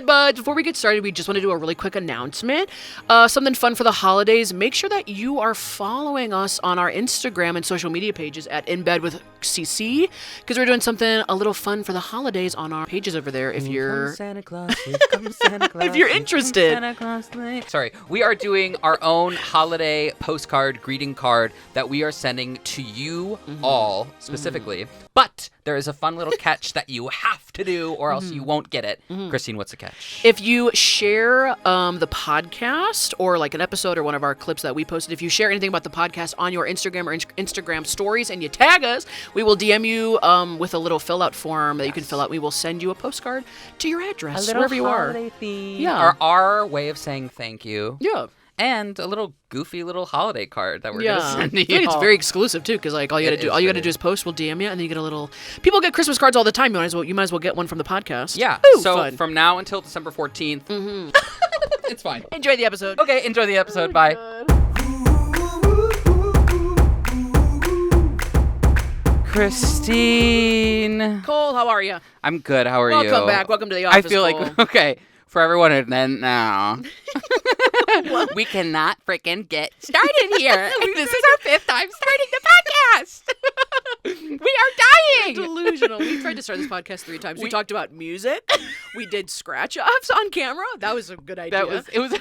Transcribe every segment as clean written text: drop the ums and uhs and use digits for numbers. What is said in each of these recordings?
Bed Buds. Before we get started, we just want to do a really quick announcement. Something fun for the holidays. Make sure that you are following us on our Instagram and social media pages at In Bed with CC, because we're doing something a little fun for the holidays on our pages over there. If you're Santa Claus, Santa Claus, if you're interested. Santa Claus, sorry, we are doing our own holiday postcard, greeting card that we are sending to you all specifically. But there is a fun little catch that you have to do, or else you won't get it. Christine, what's the catch? If you share the podcast or like an episode or one of our clips that we posted, if you share anything about the podcast on your Instagram or Instagram stories and you tag us, we will DM you with a little fill-out form that you can fill out. We will send you a postcard to your address, wherever you are. Theme. Yeah. Our way of saying thank you. Yeah. And a little goofy little holiday card that we're gonna send to you. I think it's very exclusive too, because like all you gotta do is post. We'll DM you, and then you get a little. People get Christmas cards all the time. You might as well get one from the podcast. Yeah. Ooh, so fun. from now until December 14th, it's fine. Enjoy the episode. Okay, enjoy the episode. Bye. Christine. Cole, how are you? I'm good. How are you? Welcome back. Welcome to the office. I feel Cole. like okay. For everyone, and then now we cannot freaking get started here. This is our 5th time starting the podcast. We are dying. Delusional. We tried to start this podcast 3 times. We talked about music. We did scratch-offs on camera. That was a good idea. It was. The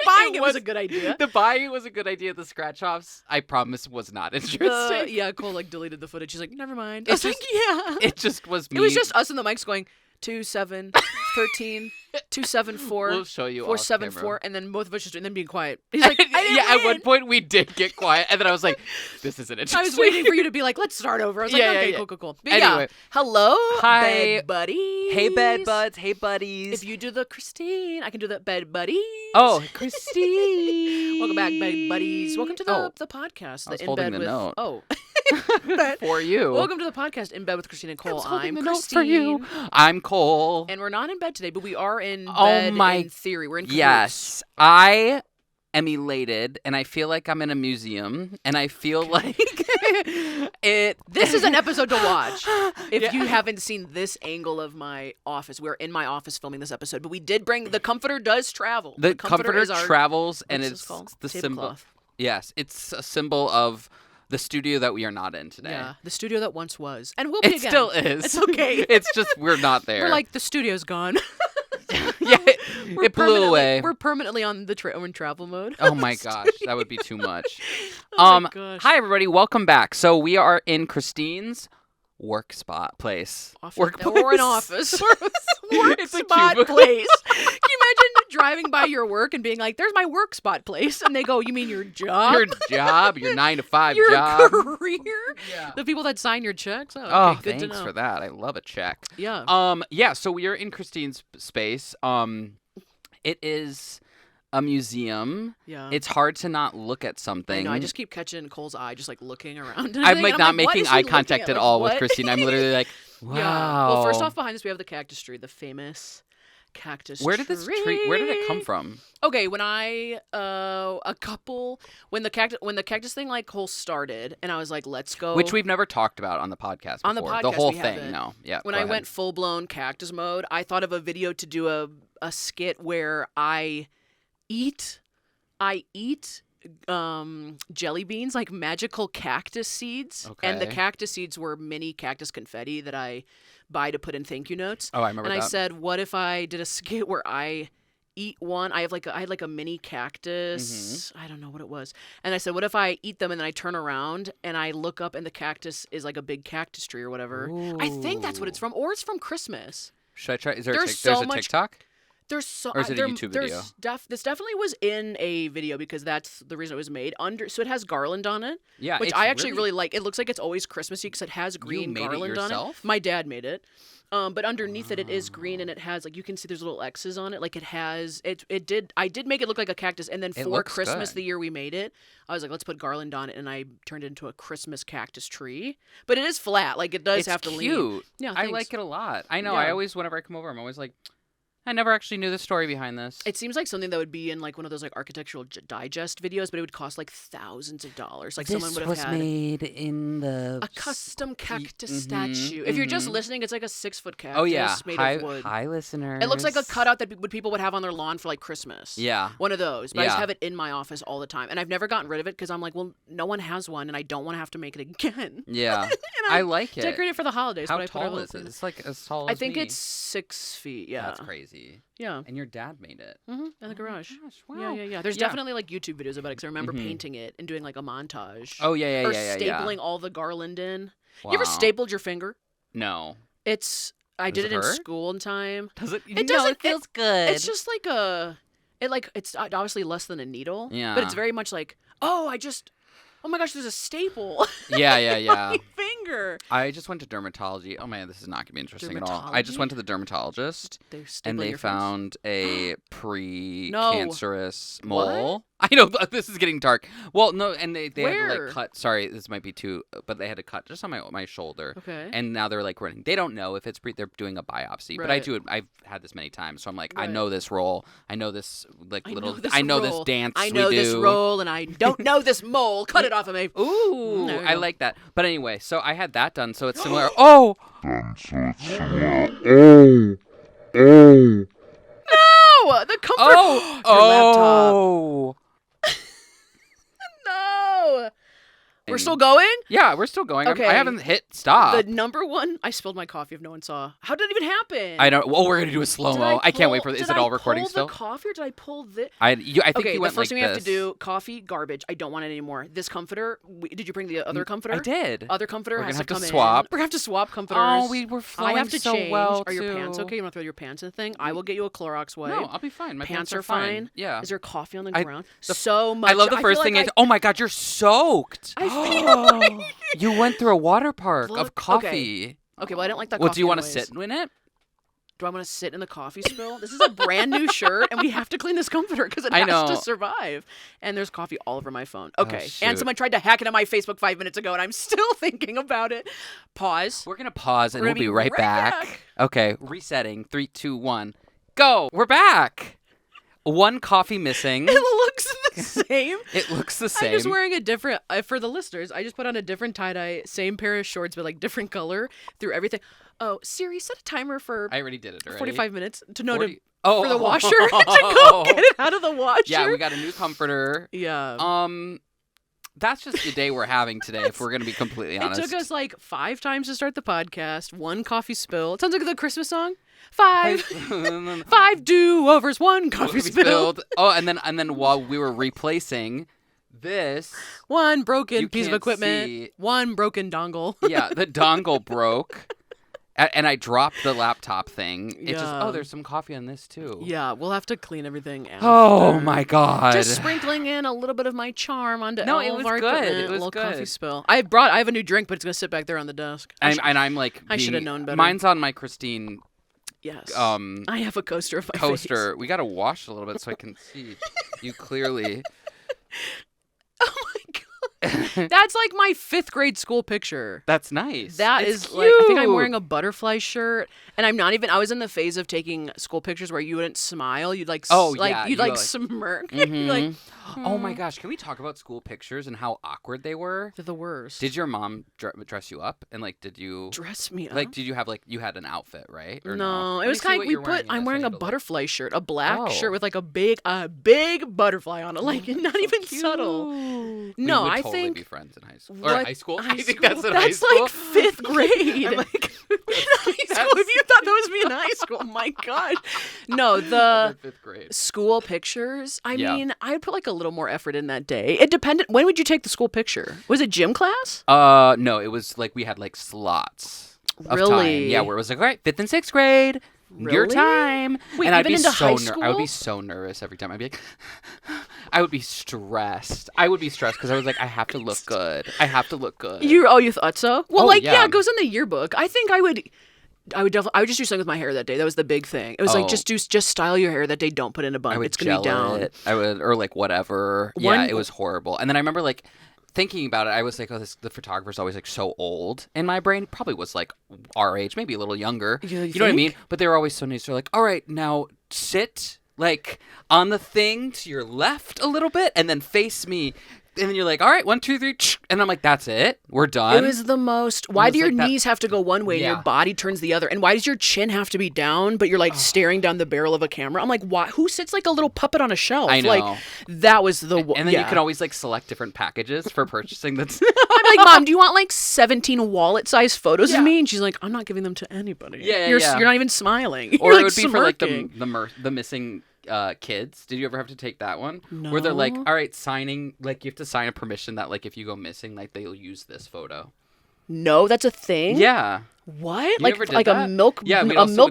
buying it was a good idea. The buying was a good idea. The scratch-offs, I promise, was not interesting. Yeah, Cole like deleted the footage. She's like, never mind. It's I was like, yeah. It just was me. It was just us and the mics going 2, 7, 13, 2, 7, 4. We'll show you 4, off 7, camera. 4, and then both of us just and then being quiet. He's like, at one point we did get quiet, and then I was like, "This isn't interesting." I was waiting for you to be like, "Let's start over." I was like, "Okay, cool." But anyway, yeah, hello, hi, bed buddies. Hey, bed buds. Hey, buddies. If you do the Christine, I can do the bed buddies. Oh, Christine. Welcome back, bed buddies. Welcome to the podcast. I was In holding Bed the with note. For you. Welcome to the podcast In Bed with Christine and Cole. I'm the Christine. note for you. I'm Cole. And we're not in bed today, but we are in bed in theory. We're in cahoots. Yes. I am elated, and I feel like I'm in a museum, and I feel like This is an episode to watch. If you haven't seen this angle of my office, we're in my office filming this episode, but we did bring the comforter does travel. The comforter is travels, and what's this it's called? the symbol. Tablecloth. Yes, it's a symbol of the studio that we are not in today. Yeah, the studio that once was, and will be It again. still is. It's okay. It's just we're not there. We're like the studio's gone. Yeah, it blew away. We're permanently on the in travel mode. Oh my gosh, that would be too much. Oh my gosh. Hi everybody, welcome back. So we are in Christine's work spot place. Or an office. Work It's a spot cubicle. place. Can you imagine driving by your work and being like, "There's my work spot place," and they go, "You mean your job? Your job, your 9 to 5 your job. career? Yeah. The people that sign your checks? Oh, Oh, okay, good thanks to know. for that. I love a check. Yeah. Yeah, so we are in Christine's space. It is a museum. Yeah. It's hard to not look at something. I know, I just keep catching Cole's eye, just like looking around. And I'm like not what making is he eye looking contact at all with What? Christine. I'm literally like, wow. Yeah. Well, first off, behind us we have the cactus tree, the famous cactus tree. Where did it come from? Okay, when the cactus thing like whole started, and I was like, let's go. Which we've never talked about on the podcast before. On the podcast, the whole we thing, haven't. no. Yeah. When go I ahead. went full blown cactus mode, I thought of a video to do a skit where I eat jelly beans, like magical cactus seeds. Okay. And the cactus seeds were mini cactus confetti that I buy to put in thank you notes. Oh, I remember that. And I said, what if I did a skit where I eat one? I had like a mini cactus. I don't know what it was. And I said, what if I eat them and then I turn around and I look up and the cactus is like a big cactus tree or whatever. Ooh. I think that's what it's from, or it's from Christmas. Should I try? Is there There's there's so a much- TikTok? There's so Or is it a YouTube video? This definitely was in a video because that's the reason it was made. So it has garland on it, Yeah. which it's I actually really like. It looks like it's always Christmassy because it has green made it garland on it. yourself? My dad made it. But underneath it is green and it has like you can see there's little X's on it. Like it has I did make it look like a cactus, and then It for looks Christmas good. the year we made it, I was like, let's put garland on it, and I turned it into a Christmas cactus tree. But it is flat, like it does It's have to lean. cute. Yeah, I thanks. like it a lot. I know. Yeah. I always, whenever I come over, I'm always like, I never actually knew the story behind this. It seems like something that would be in like one of those like architectural digest videos, but it would cost like thousands of dollars. Like someone would have had made in the a custom cactus statue. If you're just listening, it's like a 6-foot cactus oh yeah, made of wood. Hi, listeners. It looks like a cutout that people would have on their lawn for like Christmas. Yeah, one of those. But I just Yeah. have it in my office all the time, and I've never gotten rid of it because I'm like, well, no one has one, and I don't want to have to make it again. Yeah, And I like it. Decorate it for the holidays. How but I put tall a is little it? It's like as tall as I think me. it's 6 feet. Yeah, That's crazy. Yeah. And your dad made it. In the garage. Gosh, wow. Yeah. There's Yeah. definitely like YouTube videos about it because I remember painting it and doing like a montage. Oh yeah, or yeah. stapling all the garland in. Wow. You ever stapled your finger? No. I did Does it it in hurt? school in time. Does it? It No, doesn't. it feels good. It's just like it's obviously less than a needle. Yeah. But it's very much like, oh my gosh, there's a staple. Yeah. my finger. I just went to dermatology. Oh man, this is not gonna be interesting at all. I just went to the dermatologist, and they found a pre-cancerous mole. I know this is getting dark. Well, no, and they had to Where? like cut. Sorry, this might be too, but they had to cut just on my shoulder. Okay. And now they're like running. They don't know if it's they're doing a biopsy, but I Right. do it. I've had this many times, so I'm like, I Right. know this role. I know this like I little. know this I know role. this dance. I know we this do. roll, and I don't know this mole. Cut it off of me. Ooh, There you I go. like that. But anyway, so I had that done, so it's similar. Oh, No, the comfort. Your laptop. oh. No. We're And- still going? Yeah, we're still going. Okay. I haven't hit stop. The number one, I spilled my coffee if no one saw. How did it even happen? I don't. Well, we're gonna do a slow mo. I can't wait for this. Is it all recording Did I still? pull the coffee or did I pull this? I think Okay, you the went first like thing we have to this. do, coffee, garbage. I don't want it anymore. This comforter, did you bring the other comforter? I did. Other comforter We're has gonna to have to come swap. in. We're gonna have to swap comforters. Oh, we were I flowing have to so change. well Are your too. pants okay? You want to throw your pants in the thing? I will get you a Clorox wipe. No, I'll be fine. My pants are fine. Yeah. Is there coffee on the I- ground? So much. I love the feel first like thing. I Oh my God, you're soaked. I feel like You went through a water park of Look, coffee. Okay, well I didn't like that. Well, coffee do you want to anyways. sit in it? Do I want to sit in the coffee spill? This is a brand new shirt, and we have to clean this comforter because it I has know. to survive. And there's coffee all over my phone. Okay, shoot. and someone tried to hack into my Facebook 5 minutes ago, and I'm still thinking about it. Pause. We're gonna pause and We're we'll gonna be be right right back. back. Okay, resetting. 3, 2, 1, go. We're back. One coffee missing. It looks the same. It looks the I'm same. just wearing a different, for the listeners, I just put on a different tie-dye, same pair of shorts, but like different color through everything. Oh, Siri, set a timer for I already did it already. 45 minutes to know 40 to, Oh, for the washer to go get it out of the washer. Yeah, we got a new comforter. Yeah. That's just the day we're having today, if we're gonna be completely It honest. took us like 5 times to start the podcast. 1 coffee spill. It sounds like the Christmas song. 5 do-overs, 1 coffee spill. spilled. Oh, and then while we were replacing this, 1 broken You piece of can't equipment. see. 1 broken dongle. yeah, the dongle broke. And I dropped the laptop thing. It just, Yeah. there's some coffee on this too. Yeah, we'll have to clean everything out. Oh my God. Just sprinkling in a little bit of my charm onto No, all it of was our good. equipment. It was a little coffee good. spill. I have a new drink, but it's gonna sit back there on the desk. I'm like, I should have being- known better. Mine's on my Christine Yes. I have a coaster of my coaster. face. We gotta wash a little bit so I can see you clearly. Oh my god. That's like my 5th grade school picture. That's nice. That It's is like, I think I'm cute. wearing a butterfly shirt, and I'm not even. I was in the phase of taking school pictures where you wouldn't smile. You'd like, Oh, like yeah, you'd you like go like- smirk. You'd be like, Oh my gosh, can we talk about school pictures and how awkward they were? they're the worst. Did your mom dress you up and like did you dress me up? like did you have like you had an outfit, right? Or no, Let it me was see kind what of we you're put. wearing. I'm Yes, wearing I a need to look. butterfly shirt, a black Oh. shirt with like a big butterfly on it, like not even subtle. We No, would I totally think be friends in high school. what- Or high school? high I think school? that's in high That's school. like 5th grade. I'm like, in high school. If you thought that was me in high school, oh my gosh. No, the 5th grade. school pictures. I Yeah. mean, I put like a little more effort in that day. It depended. When would you take the school picture? Was it gym class? No, it was like we had like slots of time. Really? Yeah, where it was like, all right, 5th and 6th grade, your Really? time. Wait, and I'd even be into so high I would be school? so nervous every time. I'd be like, I would be stressed. I would be stressed because I was like, I have to look good. I have to look good. You thought so? Well, Oh, like yeah. it goes in the yearbook. I think I would definitely. I would just do something with my hair that day. That was the big thing. It was like Oh. just style your hair that day. Don't put in a bun. I would It's gonna be gel down. it. I would, or like whatever. One- Yeah, it was horrible. And then I remember like thinking about it, I was like, oh, the photographer's always like so old in my brain. Probably was like our age, maybe a little younger. You know what I mean? But they were always so nice. They're like, all right, now sit like on the thing to your left a little bit and then face me. And then you're like, all right, 1, 2, 3, and I'm like, that's it. We're done. It was the most. Why do your knees have to go one way and your body turns the other? And why does your chin have to be down, but you're like staring down the barrel of a camera? I'm like, why? Who sits like a little puppet on a shelf? I know. Like, that was the. And then you can always like select different packages for purchasing. That's. I'm like, Mom, do you want like 17 wallet-sized photos of me? And she's like, I'm not giving them to anybody. You're not even smiling. Or you're it would be smirking. for like the missing kids. Did you ever have to take that one? No. Where they're like, all right, signing, like you have to sign a permission that like if you go missing, like they'll use this photo. No, that's a thing? Yeah. What? You like never did like that? a milk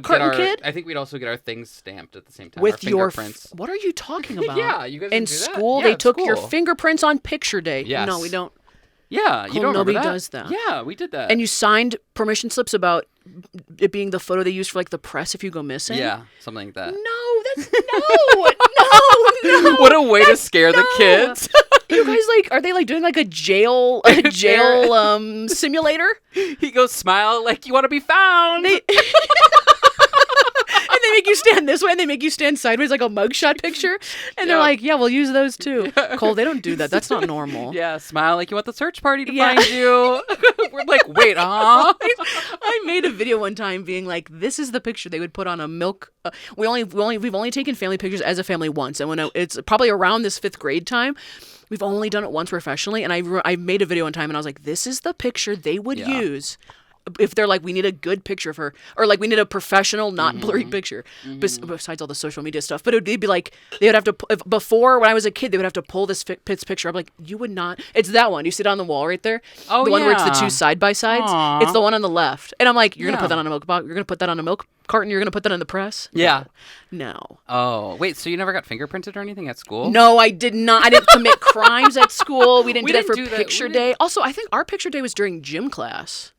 carton kid? I think we'd also get our things stamped at the same time. With our your fingerprints. what are you talking about? Yeah, you guys in didn't do that? school Yeah, they at took your school. fingerprints on picture day. Yes. No, we don't. Yeah, you don't remember Nobody that? does that. Yeah, we did that. And you signed permission slips about it being the photo they use for like the press if you go missing? Yeah, something like that. No, that's no. What a way to scare the kids. You guys like are they like doing like a jail simulator? He goes, smile like you want to be found. And they make you stand this way and they make you stand sideways like a mugshot picture. And they're like, yeah, we'll use those too. Cole, they don't do that. That's not normal. Yeah, smile like you want the search party to find you. We're like, wait, huh? I made a video one time being like, this is the picture they would put on a milk. We've only taken family pictures as a family once. And it's probably around this 5th grade time. We've only done it once professionally. And I made a video one time and I was like, this is the picture they would use if they're like, we need a good picture of her, or like we need a professional, not blurry picture, besides all the social media stuff. But it'd be like, they would have to, before when I was a kid, they would have to pull this Pitts picture. I'm like, you would not. It's that one. You see it on the wall right there? Oh, the one where it's the 2 side by sides. Aww. It's the one on the left. And I'm like, you're going to put that on a milk box. You're going to put that on a milk carton. You're going to put that in the press. Yeah. No. Oh, wait, so you never got fingerprinted or anything at school? No, I did not. I didn't commit crimes at school. We didn't do that for do that. picture day. Also, I think our picture day was during gym class.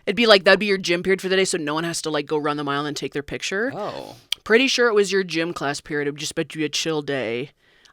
It'd be like, that'd be your gym period for the day, so no one has to like go run the mile and take their picture. Oh. Pretty sure it was your gym class period. It would just be a chill day.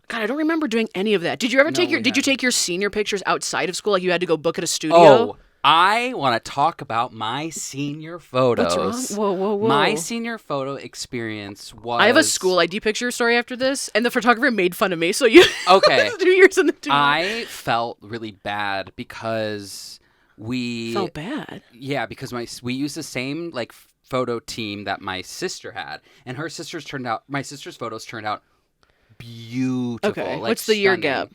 God, I don't remember doing any of that. Did you ever did you take your senior pictures outside of school? Like you had to go book at a studio? Oh, I want to talk about my senior photos. What's wrong? Whoa. My senior photo experience was... I have a school ID picture story after this, and the photographer made fun of me, so you... Okay. 2 years in the 2 I felt really bad because... We felt bad. Yeah, because we used the same like photo team that my sister had, and my sister's photos turned out beautiful. Okay, like, what's the year stunning.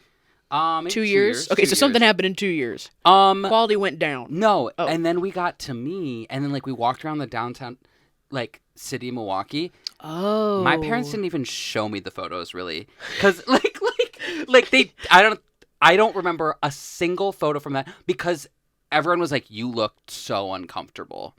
gap? Maybe 2 years? Okay, so something happened in 2 years. Quality went down. No, and then we got to me, and then like we walked around the downtown, like city of Milwaukee. Oh, my parents didn't even show me the photos really, because like they I don't remember a single photo from that because. Everyone was like, "You looked so uncomfortable."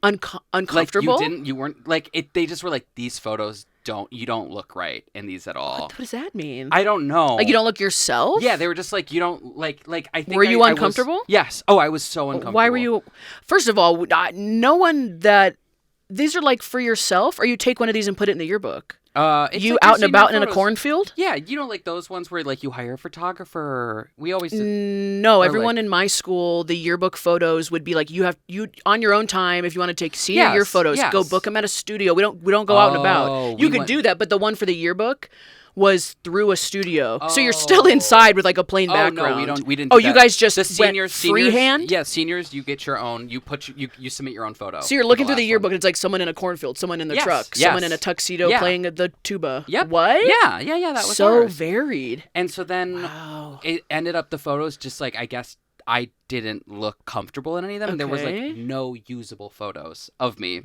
Uncomfortable? Like you weren't like it. They just were like, "These photos you don't look right in these at all." What does that mean? I don't know. Like you don't look yourself? Yeah, they were just like, "You don't like." I think. Were you uncomfortable? Yes. Oh, I was so uncomfortable. Why were you? First of all, no one that these are like for yourself, or you take one of these and put it in the yearbook. It's you like out and about photos. in a cornfield? Yeah, you know, like those ones where like you hire a photographer. We always did. No, everyone in my school, the yearbook photos would be like you on your own time if you want to take senior year photos, go book them at a studio. We don't go out and about. You could do that, but the one for the yearbook was through a studio, so you're still inside with like a plain background. No, we didn't. Do you guys just seniors, freehand? Yeah, seniors, you get your own. You submit your own photo. So you're looking through the yearbook, and it's like someone in a cornfield, someone in the truck, someone in a tuxedo playing the tuba. Yep. What? Yeah. That was so ours. varied. And so then it ended up the photos just like I guess I didn't look comfortable in any of them. Okay. There was like no usable photos of me.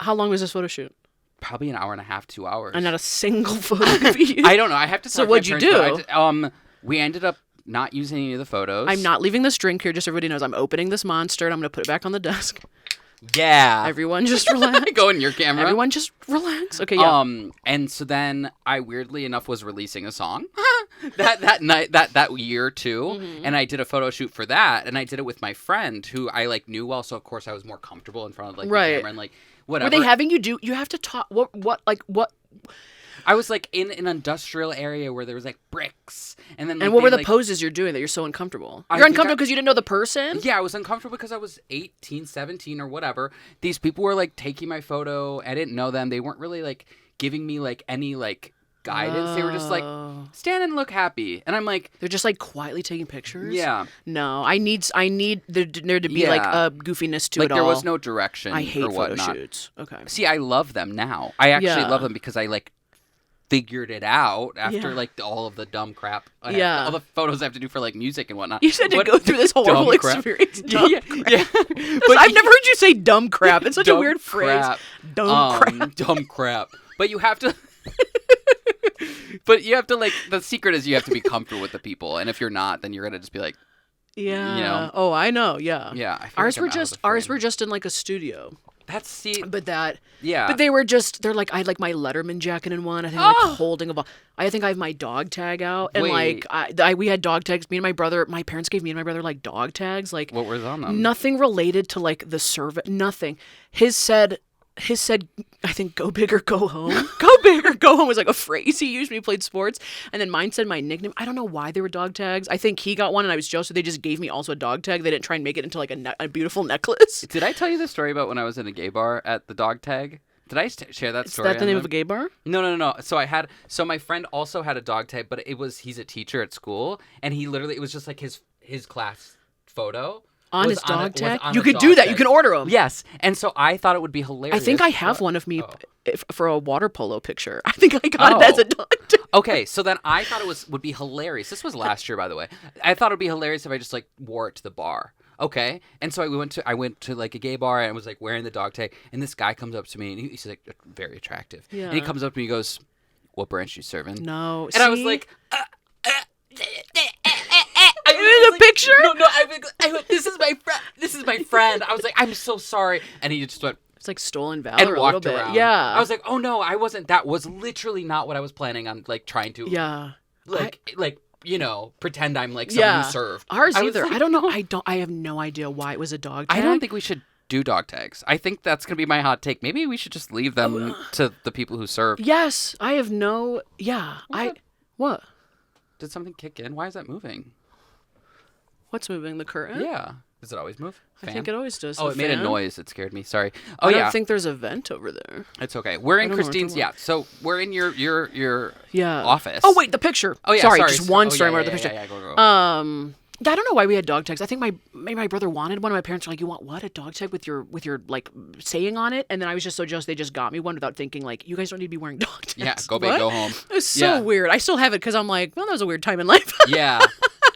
How long was this photo shoot? Probably an hour and a half, 2 hours. And not a single photo could be used. I don't know. I have to. So what'd you do? We ended up not using any of the photos. I'm not leaving this drink here. Just so everybody knows, I'm opening this monster and I'm going to put it back on the desk. Yeah. Everyone just relax. Go in your camera. Everyone just relax. Okay. Yeah. And so then I weirdly enough was releasing a song that night that year too, and I did a photo shoot for that, and I did it with my friend who I like knew well, so of course I was more comfortable in front of like the camera and like. Whatever. Were they having you do? You have to talk. What? I was like in an industrial area where there was like bricks, and then like, And what were the like, poses you're doing that you're so uncomfortable? I You're think uncomfortable because you didn't know the person? Yeah, I was uncomfortable because I was 18, 17 or whatever. These people were like taking my photo. I didn't know them. They weren't really like giving me like any like guidance. They were just like, stand and look happy. And I'm like, they're just like quietly taking pictures? yeah. No, I need there to be like a goofiness to like it all. there was no direction I hate or photo whatnot. shoots. Okay. See, I love them now. I actually Yeah. love them because I like figured it out after Yeah. like all of the dumb crap. Yeah. All the photos I have to do for like music and whatnot. You said to What- go through this horrible dumb crap. experience. Dumb Yeah, crap. yeah. I've never heard you say dumb crap. It's such a Dumb weird phrase. crap. Dumb crap. Dumb crap. But you have to. But you have to like. The secret is you have to be comfortable with the people, and if you're not, then you're gonna just be like, Yeah. You know. Oh, I know. Yeah. yeah. I feel Ours like were I'm out of the ours frame. were just in like a studio. That's see. But that. Yeah. But they were they're like, I had like my Letterman jacket in one. I think Oh! like holding a ball. I think I have my dog tag out. And Wait. like, we had dog tags. Me and my brother, my parents gave me and my brother like dog tags. Like, What was on them? nothing related to like the service. Nothing. His said, I think, go big or go home. Go big or go home was like a phrase he used when he played sports. And then mine said my nickname. I don't know why they were dog tags. I think he got one and I was jealous, so they just gave me also a dog tag. They didn't try and make it into like a beautiful necklace. Did I tell you the story about when I was in a gay bar at the dog tag? Did I share that Is story? that the on name them? of a gay bar? No. So my friend also had a dog tag, but he's a teacher at school, and he literally, it was just like his class photo. On was his dog was tag? on You the could do dog that. tag. You can order them. Yes. And so I thought it would be hilarious. I think I have one of me Oh. for a water polo picture. I think I got it as a dog tag. Okay, so then I thought it would be hilarious. This was last year, by the way. I thought it would be hilarious if I just like wore it to the bar. Okay, and so I went to like a gay bar and I was like wearing the dog tag, and this guy comes up to me and he's like very attractive. Yeah. And he comes up to me and goes, "What branch you serving?" No. And I was like, the picture? No, I went, this is my friend. This is my friend. I was like, I'm so sorry. And he just went It's like stolen valor and a little walked bit. around. Yeah. I was like, oh no, I wasn't. That was literally not what I was planning on like trying to. Yeah. Like you know, pretend I'm like someone who served. Ours I was either. like, I don't know. I have no idea why it was a dog tag. I don't think we should do dog tags. I think that's gonna be my hot take. Maybe we should just leave them to the people who serve. Yes, I have no. Yeah, What? Did something kick in? Why is that moving? What's moving the curtain? Yeah. Does it always move? I think it always does. Oh, The it made a fan? noise. It scared me. Sorry. Oh, I yeah. don't think there's a vent over there. It's okay. We're in don't know what Christine's. to Yeah. So we're in your Yeah. office. Oh wait, the picture. Oh yeah. Sorry, just one Oh, story yeah, more yeah, of the picture. Yeah, go. I don't know why we had dog tags. I think maybe my brother wanted one. My parents were like, "You want what? A dog tag with your like saying on it?" And then I was just so jealous they just got me one without thinking like, "You guys don't need to be wearing dog tags." Yeah. Go big, What? go home. It was so Yeah. weird. I still have it because I'm like, well, that was a weird time in life. Yeah.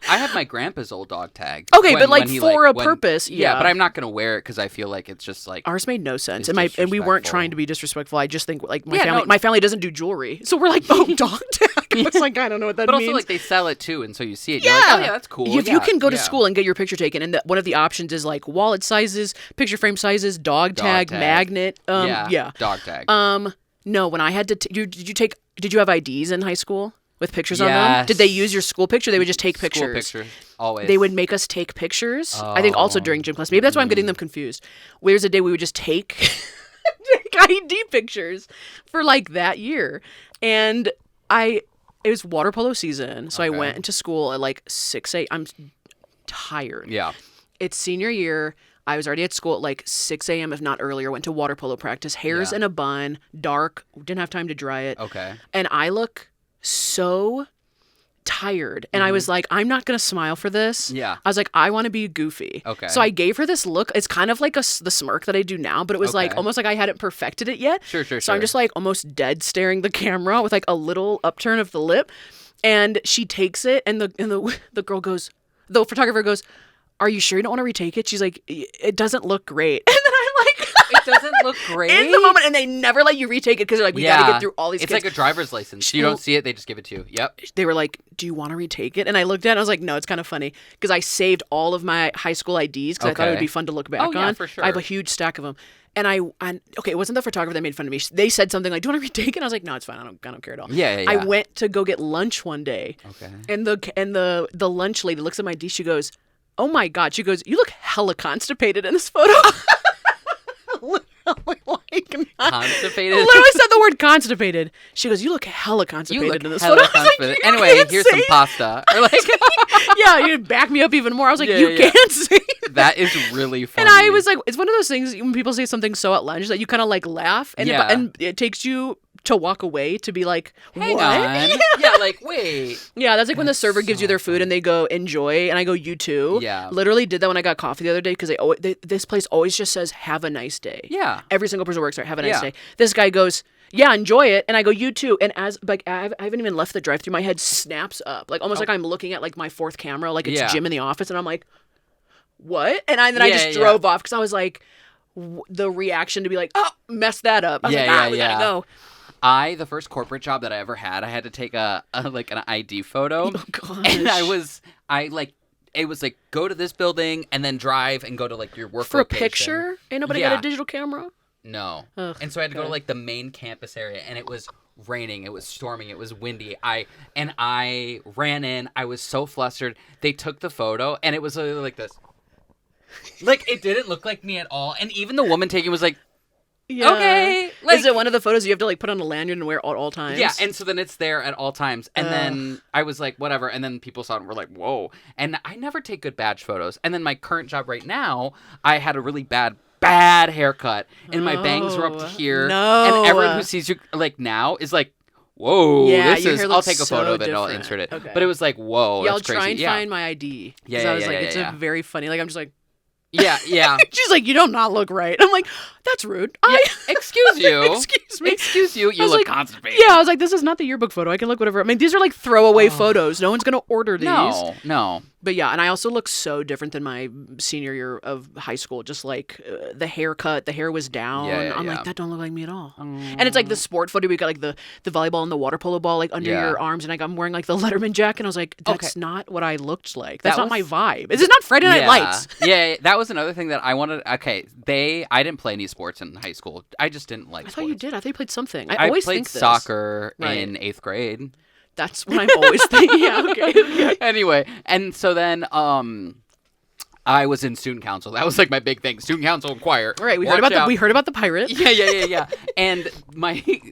I have my grandpa's old dog tag. Okay, but, like, for a purpose, Yeah, yeah. but I'm not gonna wear it because I feel like it's just like. Ours made no sense, It's and we weren't disrespectful. trying to be disrespectful. I just think like Yeah, no. my family doesn't do jewelry, so we're like, oh, dog tag. It's like I don't know what that But means. also, like, they sell it too, and so you see it. yeah, You're like, oh yeah, that's cool. If you can go to yeah. school and get your picture taken, and one of the options is like wallet sizes, picture frame sizes, dog tag, tag. magnet. Yeah. Dog tag. No, when I had to, did you have IDs in high school with pictures on them? Yes. Did they use your school picture? They would just take School pictures. pictures, always. They would make us take pictures. I think also during gym class. Maybe that's why I'm getting them confused. There's a day we would just take ID pictures for like that year. And it was water polo season. So I Okay. went into school at like 6 a.m. I'm tired. Yeah. It's senior year. I was already at school at like 6 a.m. if not earlier. Went to water polo practice. Hair's Yeah. in a bun. Dark. Didn't have time to dry it. Okay. And I look so tired. And I was like, I'm not going to smile for this. Mm-hmm. Yeah. I was like, I want to be goofy. Okay. So I gave her this look. It's kind of like the smirk that I do now, but it was like Okay. almost like I hadn't perfected it yet. Sure. So I'm just like almost dead staring the camera with like a little upturn of the lip. And she takes it and the girl goes, the photographer goes, "Are you sure you don't want to retake it?" She's like, "It doesn't look great." And then I'm like, It doesn't look great. in the moment, and they never let you retake it because they're like, we got to get through all these It's kids. like a driver's license. You don't see it, they just give it to you. Yep. They were like, "Do you want to retake it?" And I looked at it and I was like, no, it's kind of funny because I saved all of my high school IDs because I thought it would Okay. be fun to look back Oh, yeah, on. for sure. I have a huge stack of them. And okay, it wasn't the photographer that made fun of me. They said something like, "Do you want to retake it?" And I was like, "No, it's fine. I don't care at all." Yeah. I went to go get lunch one day. Okay. And the lunch lady looks at my ID. She goes, "Oh my God." She goes, "You look hella constipated in this photo." Literally, like, Constipated. I literally said the word constipated. She goes, "You look hella You constipated look in this hella photo." I was like, constipated. "You Anyway, can't here's say some it." pasta. Or like, Yeah, you back me up even more. I was like, Yeah, "You yeah. can't say it." that is really funny. And I was like, it's one of those things when people say something so outlandish that you kind of like laugh, and Yeah. and it takes you to walk away to be like, hang what? on. Yeah, like, wait. Yeah, that's like when the server gives you so their food and they go enjoy, and I go you too. Yeah. Literally did that when I got coffee the other day because this place always just says have a nice day. Yeah. Every single person who works there, have a nice Yeah. day. This guy goes, yeah, enjoy it, and I go you too, and as like I haven't even left the drive-through, my head snaps up like almost like I'm looking at like my fourth camera, like it's Yeah. Jim in the office, and I'm like, what? And then I Yeah, just drove off because I was like, the reaction to be like, oh, mess that up. I was like, we gotta go. The first corporate job that I ever had, I had to take like an ID photo. Oh gosh. And it was like, go to this building and then drive and go to like your work for location. a picture. Ain't nobody Yeah. got a digital camera. No. Ugh, And so I had to go to okay. like the main campus area, and it was raining, it was storming, it was windy. I ran in, I was so flustered. They took the photo, and it was like this. Like, it didn't look like me at all. And even the woman taking was like, Yeah. okay. Like, is it one of the photos you have to like put on a lanyard and wear at all times? yeah, and so then it's there at all times. And then I was like, whatever. And then people saw it and were like, whoa. And I never take good badge photos. And then my current job right now, I had a really bad haircut. And my bangs were up to here. No. And everyone who sees you like now is like, whoa, Yeah, this your is. hair I'll looks take a so photo of it and I'll different. insert it. Okay. But it was like, whoa, Yeah, I'll that's crazy. try and Yeah. find my ID. 'Cause Yeah, I was yeah, like, yeah, it's yeah. a very funny. Like I'm just like, Yeah, yeah. she's like, you do not look right. I'm like, that's rude. Yeah, excuse you. Excuse me. Excuse you. I You was look like, constipated. Yeah, I was like, this is not the yearbook photo. I can look whatever. I mean, these are like throwaway photos. No one's gonna order these. No. But yeah, and I also look so different than my senior year of high school. Just like the haircut, the hair was down. Yeah, I'm yeah. like, that don't look like me at all. And it's like the sport photo. We got like the volleyball and the water polo ball like under Yeah. your arms, and like I'm wearing like the Letterman jacket. And I was like, that's Okay. not what I looked like. That's That not my was- vibe. This is not Friday Night Lights. Yeah, that was another thing that I wanted. Okay, I didn't play any sports in high school. I just didn't like I sports. thought you did. I thought you played something. I I always played think this. soccer Right. in 8th grade. That's what I'm always thinking. Yeah, okay. Anyway, and so then I was in student council. That was like my big thing. Student council and choir. All right, we Watch heard about out. the pirate. Yeah. And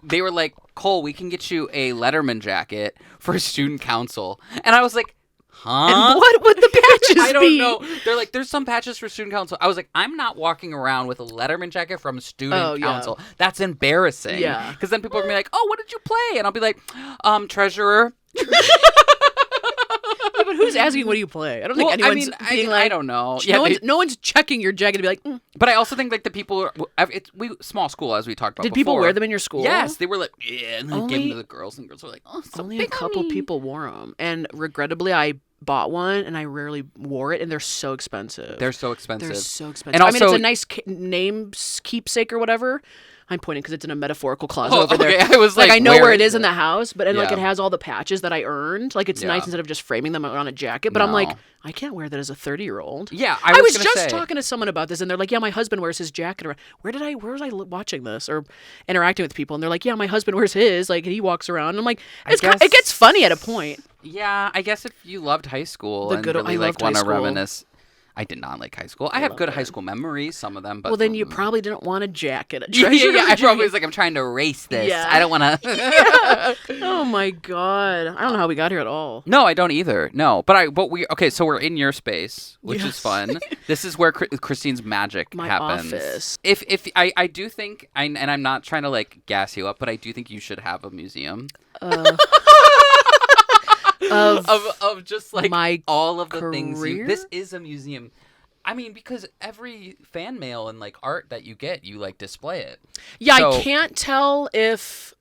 they were like, Cole, we can get you a Letterman jacket for student council. And I was like, huh? And what would the patches I don't be? know. They're like, there's some patches for student council. I was like, I'm not walking around with a Letterman jacket from student yeah. council. That's embarrassing. Yeah. Because then people are going to be like, oh, what did you play? And I'll be like, treasurer. Yeah, but who's asking what do you play? I don't think anyone's being like, I don't know. No one's checking your jacket to be like, But I also think like the people, small school as we talked about did before. people wear them in your school? Yes, they were like, yeah, and then gave them Only- to the girls, and girls were like, oh, so Only big a couple on me. people wore them. And regrettably, I bought one and I rarely wore it, and they're so expensive. They're so expensive. They're so expensive. And I mean, it's also- a nice name keepsake or whatever. I'm pointing because it's in a metaphorical closet Oh, over there. okay. I was like, I know where where it is is in the house, but like Yeah. it has all the patches that I earned. Like it's Yeah. nice instead of just framing them on a jacket. But I'm like, No. I can't wear that as a 30-year-old. Yeah, I was gonna just say. talking to someone about this, and they're like, "Yeah, my husband wears his jacket." Or where was I watching this or interacting with people? And they're like, "Yeah, my husband wears his. Like he walks around." And I'm like, it guess- gets funny at a point. Yeah, I guess if you loved high school The and good- really I like loved want high to school. reminisce. I did not like high school. I have good high school memories, some of them, but Well, then you probably didn't want a jacket, a yeah, treasure. I probably was like, I'm trying to erase this. Yeah. I don't want to. Oh my god, I don't know how we got here at all. No, I don't either. No, but we okay. So we're in your space, which is Yes. fun. This is where Christine's magic My happens. office. If I do think and I'm not trying to like gas you up, but I do think you should have a museum of just like my all of the things. career? This is a museum. I mean, because every fan mail and like art that you get, you like display it. Yeah, So- I can't tell if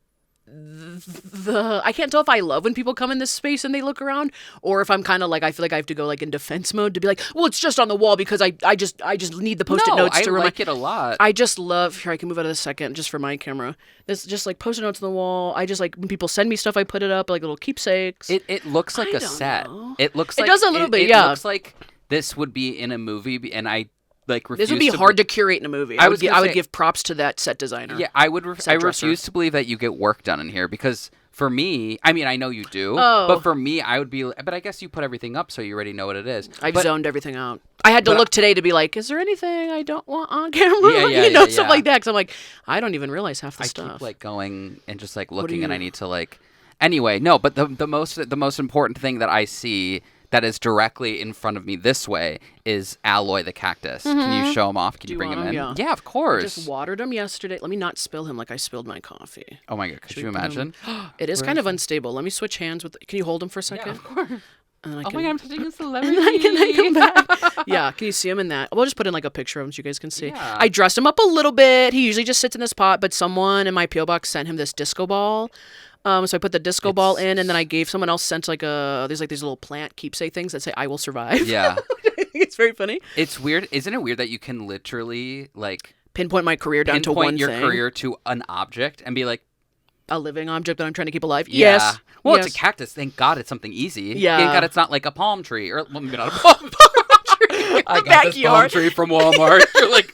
I can't tell if I love when people come in this space and they look around, or if I'm kind of like I feel like I have to go like in defense mode to be like, well, it's just on the wall because I just need the post-it No, notes I to remind. like it a lot. I just love here. I can move out of this second just for my camera. This just like post-it notes on the wall. I just like when people send me stuff, I put it up like little keepsakes. It looks like I a don't set. know. It looks It like does a little bit, It yeah. looks like this would be in a movie, and I like refuse. This would be hard to curate in a movie. I would give props to that set designer. Yeah, I refuse to believe that you get work done in here because for me, I mean, I know you do, but for me, I would be. But I guess you put everything up so you already know what it is. I've zoned everything out. I had to look today to be like, is there anything I don't want on camera? Stuff like that. Because I'm like, I don't even realize half the stuff. I keep like going and just like looking, and I need to like. Anyway, no, but the most important thing that I see that is directly in front of me this way is Alloy the cactus. Mm-hmm. Can you show him off? Can you bring him in? Yeah, of course. I just watered him yesterday. Let me not spill him like I spilled my coffee. Oh my God, could you imagine? It is kind of unstable. Let me switch hands with. Can you hold him for a second? Yeah, of course. And oh my God, I'm touching a celebrity. And then I come back. Yeah, can you see him in that? We'll just put in like a picture of him so you guys can see. Yeah. I dressed him up a little bit. He usually just sits in this pot, but someone in my P.O. box sent him this disco ball. So I put the disco ball in, and then I gave someone else sent there's like these little plant keepsake things that say "I will survive." Yeah, it's very funny. It's weird, isn't it? Weird that you can literally like pinpoint my career down to one thing. Pinpoint your career to an object and be like a living object that I'm trying to keep alive. Yeah. Yes. Well, yes. It's a cactus. Thank God it's something easy. Yeah. Thank God it's not like a palm tree or maybe not a palm tree. I got backyard. This palm tree from Walmart. You're like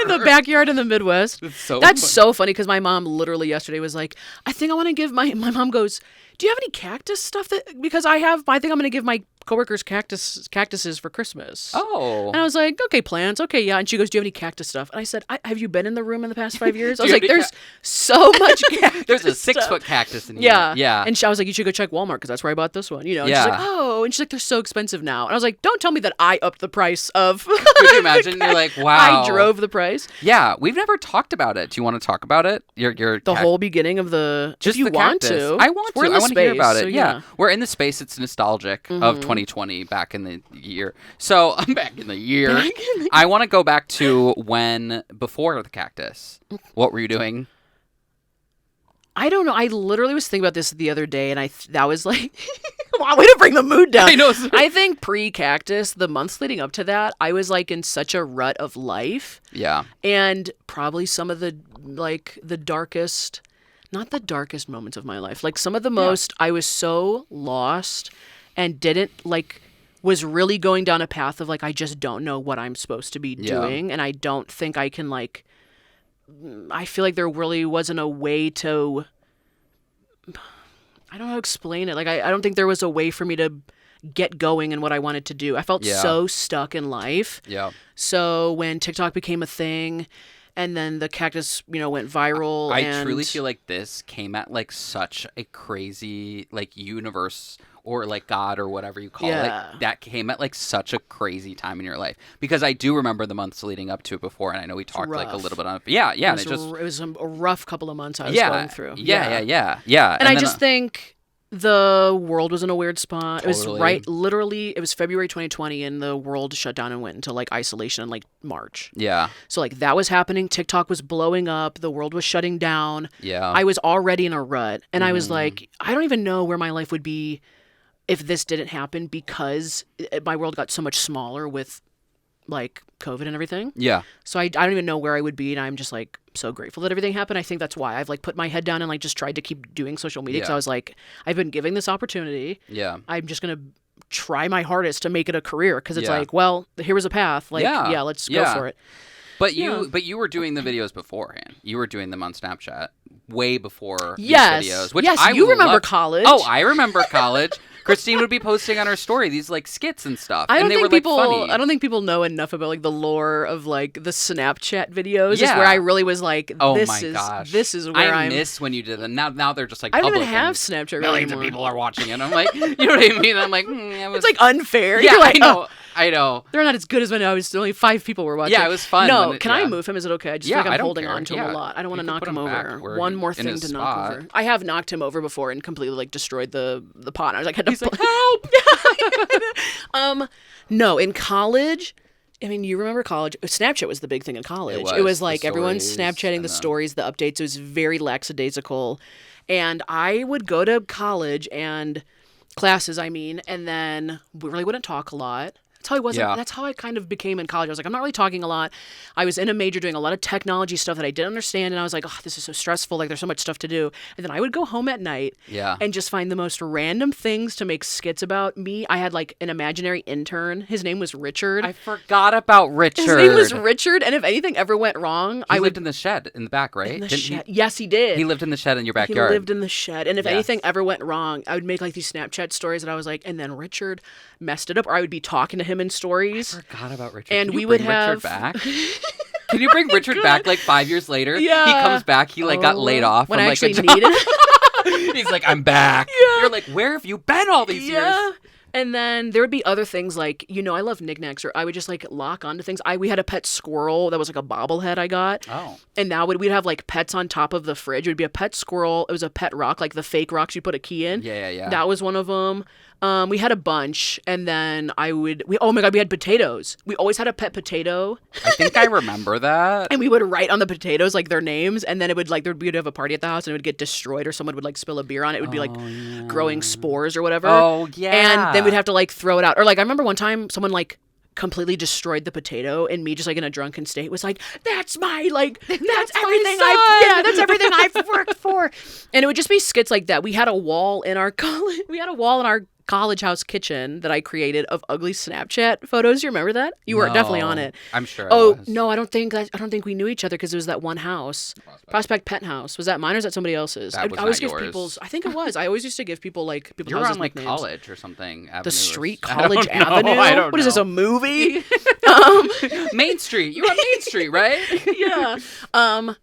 in the backyard in the Midwest. That's so funny because my mom literally yesterday was like, I think I want to give my mom goes, do you have any cactus stuff because I think I'm going to give my coworkers cactuses for Christmas. Oh. And I was like, okay, plants. Okay, yeah. And she goes, do you have any cactus stuff? And I said, have you been in the room in the past 5 years? I was like, there's so much cactus. There's a 6-foot cactus in here. Yeah. Yeah. And I was like, you should go check Walmart because that's where I bought this one. And she's like, oh. And she's like, they're so expensive now. And I was like, don't tell me that I upped the price of. Could you imagine? You're like, wow. I drove the price. Yeah. We've never talked about it. Do you want to talk about it? The whole beginning of the. Just if you the want cactus. to. I want to. I want to hear about it. So yeah. We're in the space. It's nostalgic of 2020 back in the year. So I'm back in the year. I want to go back to before the cactus. What were you doing? I don't know. I literally was thinking about this the other day, and that was like, wow, way to bring the mood down. I know. I think pre-cactus, the months leading up to that, I was like in such a rut of life. Yeah. And probably some of the darkest, not the darkest moments of my life. Like some of the most, I was so lost and was really going down a path of like, I just don't know what I'm supposed to be doing. And I don't think I can I feel like there really wasn't a way to, I don't know how to explain it. Like, I don't think there was a way for me to get going in what I wanted to do. I felt so stuck in life. Yeah. So when TikTok became a thing and then the cactus, went viral. I truly feel like this came at like such a crazy universe or like God or whatever you call it. That came at like such a crazy time in your life. Because I do remember the months leading up to it before, and I know we talked like a little bit on it. Yeah. It was a rough couple of months I was going through. Yeah. And I just think the world was in a weird spot. Totally. It was literally, it was February 2020 and the world shut down and went into like isolation in like March. Yeah. So like that was happening. TikTok was blowing up. The world was shutting down. Yeah. I was already in a rut. And I was like, I don't even know where my life would be if this didn't happen because my world got so much smaller with like COVID and everything. Yeah. So I don't even know where I would be, and I'm just like so grateful that everything happened. I think that's why I've like put my head down and like just tried to keep doing social media because I was like, I've been giving this opportunity. Yeah. I'm just gonna try my hardest to make it a career because it's like, well, here was a path. Like, let's go for it. But you were doing the videos beforehand. You were doing them on Snapchat way before these videos. Which you remember college. Oh, I remember college. Christine would be posting on her story these like skits and stuff. I don't think I don't think people know enough about like the lore of like the Snapchat videos. Yeah. Is where I really was like, this is where I miss when you did them. Now they're just like I public. don't even have Snapchat really millions anymore. of people are watching it. I'm like, you know what I mean? I'm like, it's like unfair. Yeah, You're like, I know. They're not as good as when I was only 5 people were watching. Yeah, it was fun. No, can I move him? Is it okay? I just feel like I'm holding care. on to him a lot. I don't want to knock him over. One more thing to knock over. I have knocked him over before and completely like destroyed the pot. I was like, help! No, in college. I mean, you remember college? Snapchat was the big thing in college. It was like everyone's Snapchatting the stories, the updates. It was very lackadaisical. And I would go to college and classes, and then we really wouldn't talk a lot. That's how I was. Yeah. That's how I kind of became in college. I was like, I'm not really talking a lot. I was in a major doing a lot of technology stuff that I didn't understand, and I was like, oh, this is so stressful. Like, there's so much stuff to do. And then I would go home at night and just find the most random things to make skits about me. I had like an imaginary intern. His name was Richard. I forgot about Richard. His name was Richard, and if anything ever went wrong, I lived in the shed in the back, right? In the shed. Yes, he did. He lived in the shed in your backyard. He lived in the shed, and if anything ever went wrong, I would make like these Snapchat stories, and I was like, and then Richard messed it up, or I would be talking to him in stories. I forgot about Richard. And Can we you would bring have Richard back? Can you bring Richard back like 5 years later? Yeah. He comes back. He like got laid off when from I like a actually job. needed. He's like, I'm back. Yeah. You're like, where have you been all these years? And then there would be other things like, I love knickknacks, or I would just like lock onto things. We had a pet squirrel that was like a bobblehead I got. Oh. And now we'd have like pets on top of the fridge. It would be a pet squirrel. It was a pet rock, like the fake rocks you put a key in. Yeah. That was one of them. We had a bunch, and then oh my God, we had potatoes. We always had a pet potato. I think I remember that. And we would write on the potatoes like their names, and then it would like we'd have a party at the house, and it would get destroyed, or someone would like spill a beer on it. It would be like growing spores or whatever. Oh yeah. And then we'd have to like throw it out, or like I remember one time someone like completely destroyed the potato, and me just like in a drunken state was like, that's my like that's everything that's everything I've worked for. And it would just be skits like that. We had a wall in our college house kitchen that I created of ugly Snapchat photos. You remember that? You were definitely on it. I'm sure. Oh I was. no, I don't think we knew each other because it was that one house, Prospect Pet House. Was that mine or was that somebody else's? That was I always not give yours. people's. I think it was. I always used to give people like people's You were houses on like nicknames. college or something. The street I don't College know. Avenue. I don't What is this, know. a movie? Main Street. You were on Main Street, right? Yeah.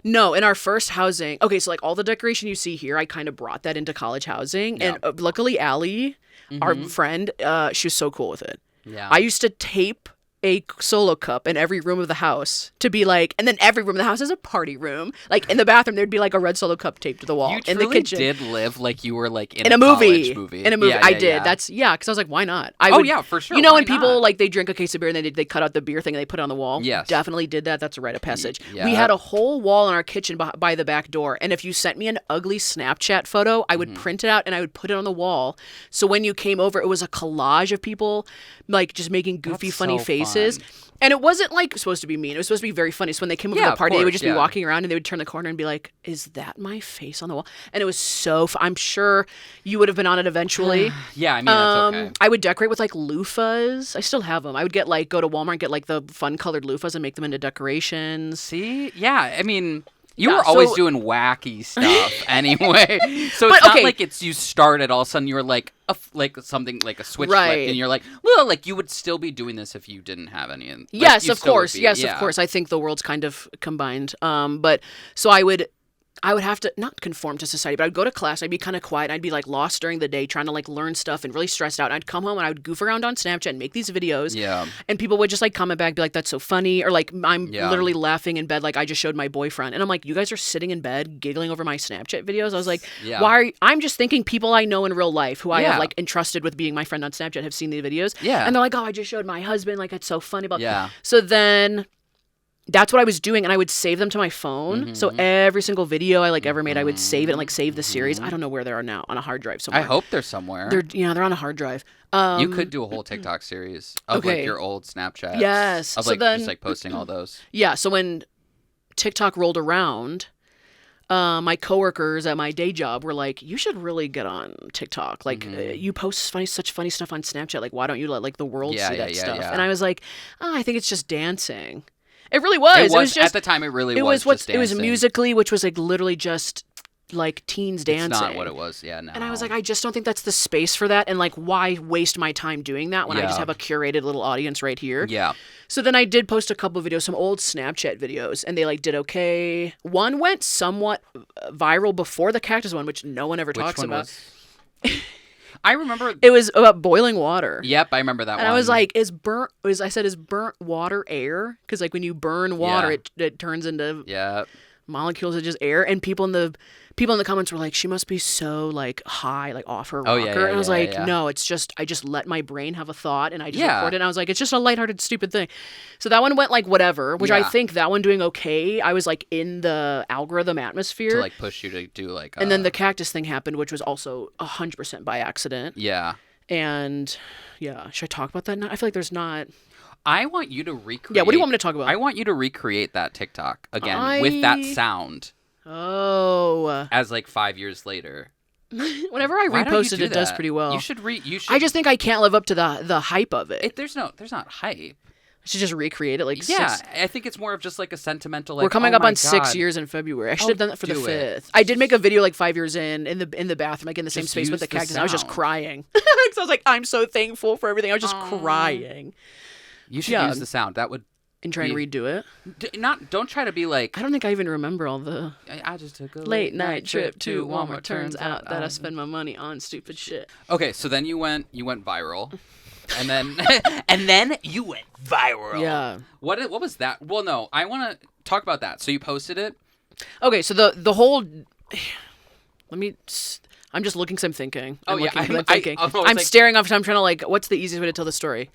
No, in our first housing. Okay, so like all the decoration you see here, I kind of brought that into college housing, Yeah. and luckily Allie, our friend, she was so cool with it. Yeah. I used to tape a Solo cup in every room of the house to be like, and then every room of the house is a party room. Like in the bathroom, there'd be like a red Solo cup taped to the wall. You in the truly kitchen. did live like you were like in a movie. college movie. In a movie, Yeah, I yeah, did. yeah. That's because I was like, why not? Yeah, for sure. You know, Why when people not? like they drink a case of beer and they cut out the beer thing and they put it on the wall. Yes. Definitely did that. That's a rite of passage. Yeah. We had a whole wall in our kitchen by the back door, and if you sent me an ugly Snapchat photo, I would print it out and I would put it on the wall. So when you came over, it was a collage of people like just making goofy, That's funny so faces. fun. And it wasn't like supposed to be mean. It was supposed to be very funny. So when they came over Yeah, to the of party, they would course, just be yeah. walking around and they would turn the corner and be like, "Is that my face on the wall?" And it was so. I'm sure you would have been on it eventually. Yeah, I mean that's okay. I would decorate with like loofahs. I still have them. I would go to Walmart and get like the fun colored loofahs and make them into decorations. See? Yeah, I mean, you Yeah, were always so- doing wacky stuff anyway. So But, it's not okay. like you started all of a sudden you were like something like a switch Right. flipped and you're like, well, like you would still be doing this if you didn't have any. Like, Yes, you of still would course. be. Yes, Yeah. of course. I think the world's kind of combined. But so I would have to not conform to society, but I'd go to class. I'd be kind of quiet. I'd be like lost during the day trying to like learn stuff and really stressed out. And I'd come home and I would goof around on Snapchat and make these videos. Yeah. And people would just like comment back, be like, "That's so funny," or like I'm Yeah. literally laughing in bed, like I just showed my boyfriend, and I'm like, "You guys are sitting in bed giggling over my Snapchat videos." I was like, Yeah. "Why are you? I'm just thinking people I know in real life who I Yeah. have like entrusted with being my friend on Snapchat have seen the videos." Yeah. And they're like, "Oh, I just showed my husband. Like it's so funny." About Yeah. So then. That's what I was doing, and I would save them to my phone. So every single video I like ever made, I would save it and like save the series. I don't know where they are now, on a hard drive somewhere. I hope they're somewhere. They're on a hard drive. You could do a whole TikTok series of like okay. your old Snapchats. Yes. Of So like then- just like posting all those. Yeah. So when TikTok rolled around, my coworkers at my day job were like, "You should really get on TikTok. Like, you post such funny stuff on Snapchat. Like, why don't you let like the world Yeah, see yeah, that yeah, stuff?" yeah. And I was like, "Oh, I think it's just dancing." It really was. It was just at the time. It really it was. was just it was dancing. Musically, which was like literally just like teens dancing. It's not what it was. Yeah, no. And I was like, I just don't think that's the space for that. And like, why waste my time doing that when I just Yeah. have a curated little audience right here? Yeah. So then I did post a couple of videos, some old Snapchat videos, and they like did okay. One went somewhat viral before the cactus one, which no one ever Which talks one about. was? I remember. It was about boiling water. Yep, I remember that one. And I was like, is burnt water air? Because like when you burn water, Yeah. it turns into yeah. molecules of just air. And people in the comments were like, she must be so like high, like off her rocker. Oh, yeah, yeah, and I was yeah, like, yeah. no, it's just I just let my brain have a thought and I just Yeah. record it. And I was like, it's just a lighthearted, stupid thing. So that one went like whatever, which I Yeah. think that one doing okay. I was like in the algorithm atmosphere. To like push you to do like. and then the cactus thing happened, which was also 100% by accident. Yeah. And yeah, should I talk about that now? I feel like there's not. I want you to recreate. Yeah, what do you want me to talk about? I want you to recreate that TikTok again with that sound. Oh. As like 5 years later. Whenever I Why don't you repost it, do it does that? pretty well. You should I just think I can't live up to the hype of it. There's not hype. I should just recreate it like Yeah, I think it's more of just like a sentimental. Like, we're coming oh up my on 6 God. years in February. I should have done that for the do 5th. it. I did make a video like 5 years in the bathroom, like in the same Just space with use the the cactus. I was just sound. crying. Because I was like, I'm so thankful for everything. I was just crying. You should use the sound. That would. And try and redo it. Don't try to be like. I don't think I even remember all the. I just took a late night trip to Walmart. Turns out that I spend my money on stupid shit. Okay, so then you went viral, and then and then you went viral. Yeah. What was that? Well, no, I want to talk about that. So you posted it. Okay, so the whole. I'm just looking because I'm thinking. I'm thinking. I'm staring off. I'm trying to like. What's the easiest way to tell the story?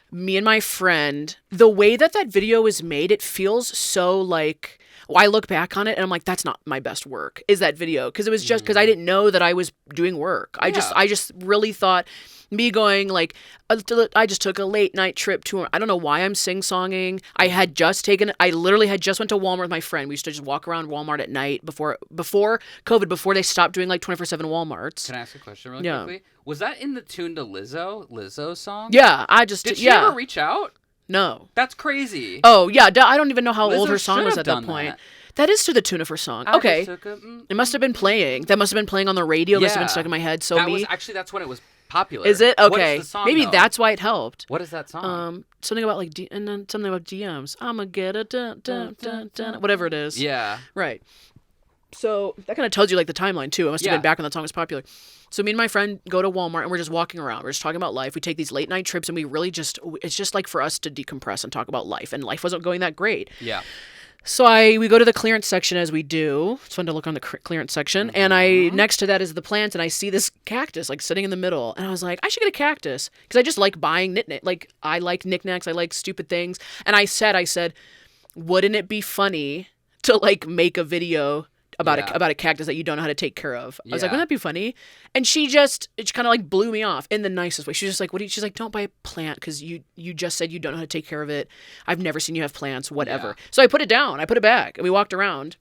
Me and my friend, the way that video is made, it feels so like. Well, I look back on it and I'm like, that's not my best work. Is that video? Because it was just because I didn't know that I was doing work. I just really thought. Me going like, I just took a late night trip to, I don't know why I'm sing-songing. I literally had just went to Walmart with my friend. We used to just walk around Walmart at night before COVID, before they stopped doing like 24/7 Walmarts. Can I ask a question really quickly? Was that in the tune to Lizzo's song? Yeah, Did she ever reach out? No. That's crazy. Oh, yeah, I don't even know how old her song was should at have that done point. that. That is to the tune of her song. Okay. It must have been playing. That must have been playing on the radio. It must have been stuck in my head. So that's when it was popular. Is it? Okay. What is the song, maybe though? that's why it helped. What is that song? Something about like and then something about DMs. I'ma get a dun, dun, dun, dun, whatever it is. Yeah. Right. So that kind of tells you like the timeline too. It must have been back when that song was popular. So me and my friend go to Walmart and we're just walking around. We're just talking about life. We take these late night trips and we really it's just like for us to decompress and talk about life. And life wasn't going that great. Yeah. So we go to the clearance section as we do. It's fun to look on the clearance section. And next to that is the plants, and I see this cactus like sitting in the middle. And I was like, I should get a cactus because I just like buying knickknacks. Like I like knickknacks. I like stupid things. And I said, wouldn't it be funny to like make a video about a cactus that you don't know how to take care of? I was like, wouldn't that be kind of like blew me off in the nicest way. She was just like, she's like, don't buy a plant because you just said you don't know how to take care of it. I've never seen you have plants, whatever. Yeah. So I put it down. I put it back and we walked around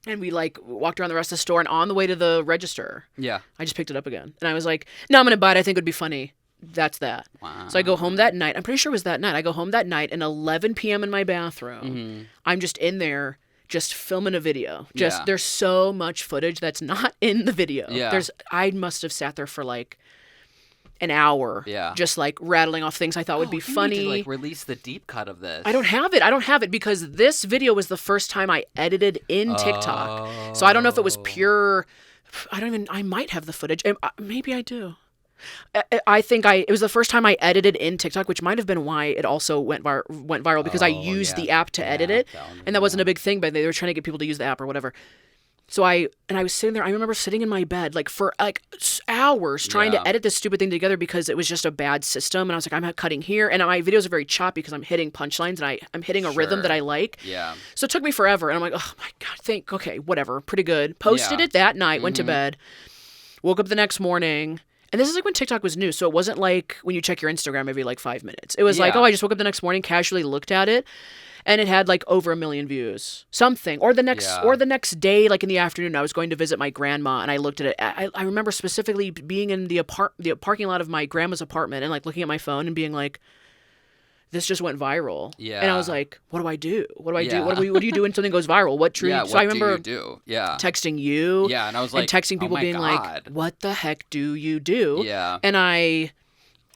and we like walked around the rest of the store, and on the way to the register, I just picked it up again. And I was like, no, I'm going to buy it. I think it would be funny. That's that. Wow. So I go home that night. I'm pretty sure it was that night. I go home that night and 11 p.m. in my bathroom. I'm just in there just filming a video. There's so much footage that's not in the video. Yeah. I must have sat there for like an hour. Yeah. Just like rattling off things I thought would be funny. You need to like release the deep cut of this. I don't have it because this video was the first time I edited in TikTok. So I don't know if it was pure. I might have the footage. Maybe I do. I think it was the first time I edited in TikTok, which might have been why it also went viral because I used the app to edit it, and that wasn't a big thing, but they were trying to get people to use the app or whatever. So I was sitting there. I remember sitting in my bed like for like hours trying to edit this stupid thing together because it was just a bad system. And I was like, I'm cutting here, and my videos are very choppy because I'm hitting punchlines and I'm hitting a rhythm that I like. Yeah. So it took me forever, and I'm like, oh my god, okay, whatever, pretty good. Posted it that night, went to bed, woke up the next morning. And this is like when TikTok was new, so it wasn't like when you check your Instagram every like 5 minutes. It was like, I just woke up the next morning, casually looked at it, and it had like over 1 million views, something. Or the next day, like in the afternoon, I was going to visit my grandma, and I looked at it. I remember specifically being in the parking lot of my grandma's apartment and like looking at my phone and being like, this just went viral. Yeah. And I was like, what do I do? What do I do? What do you do when something goes viral? So I remember texting you. Yeah. And I was like, and texting people being like, what the heck do you do? Yeah. And I,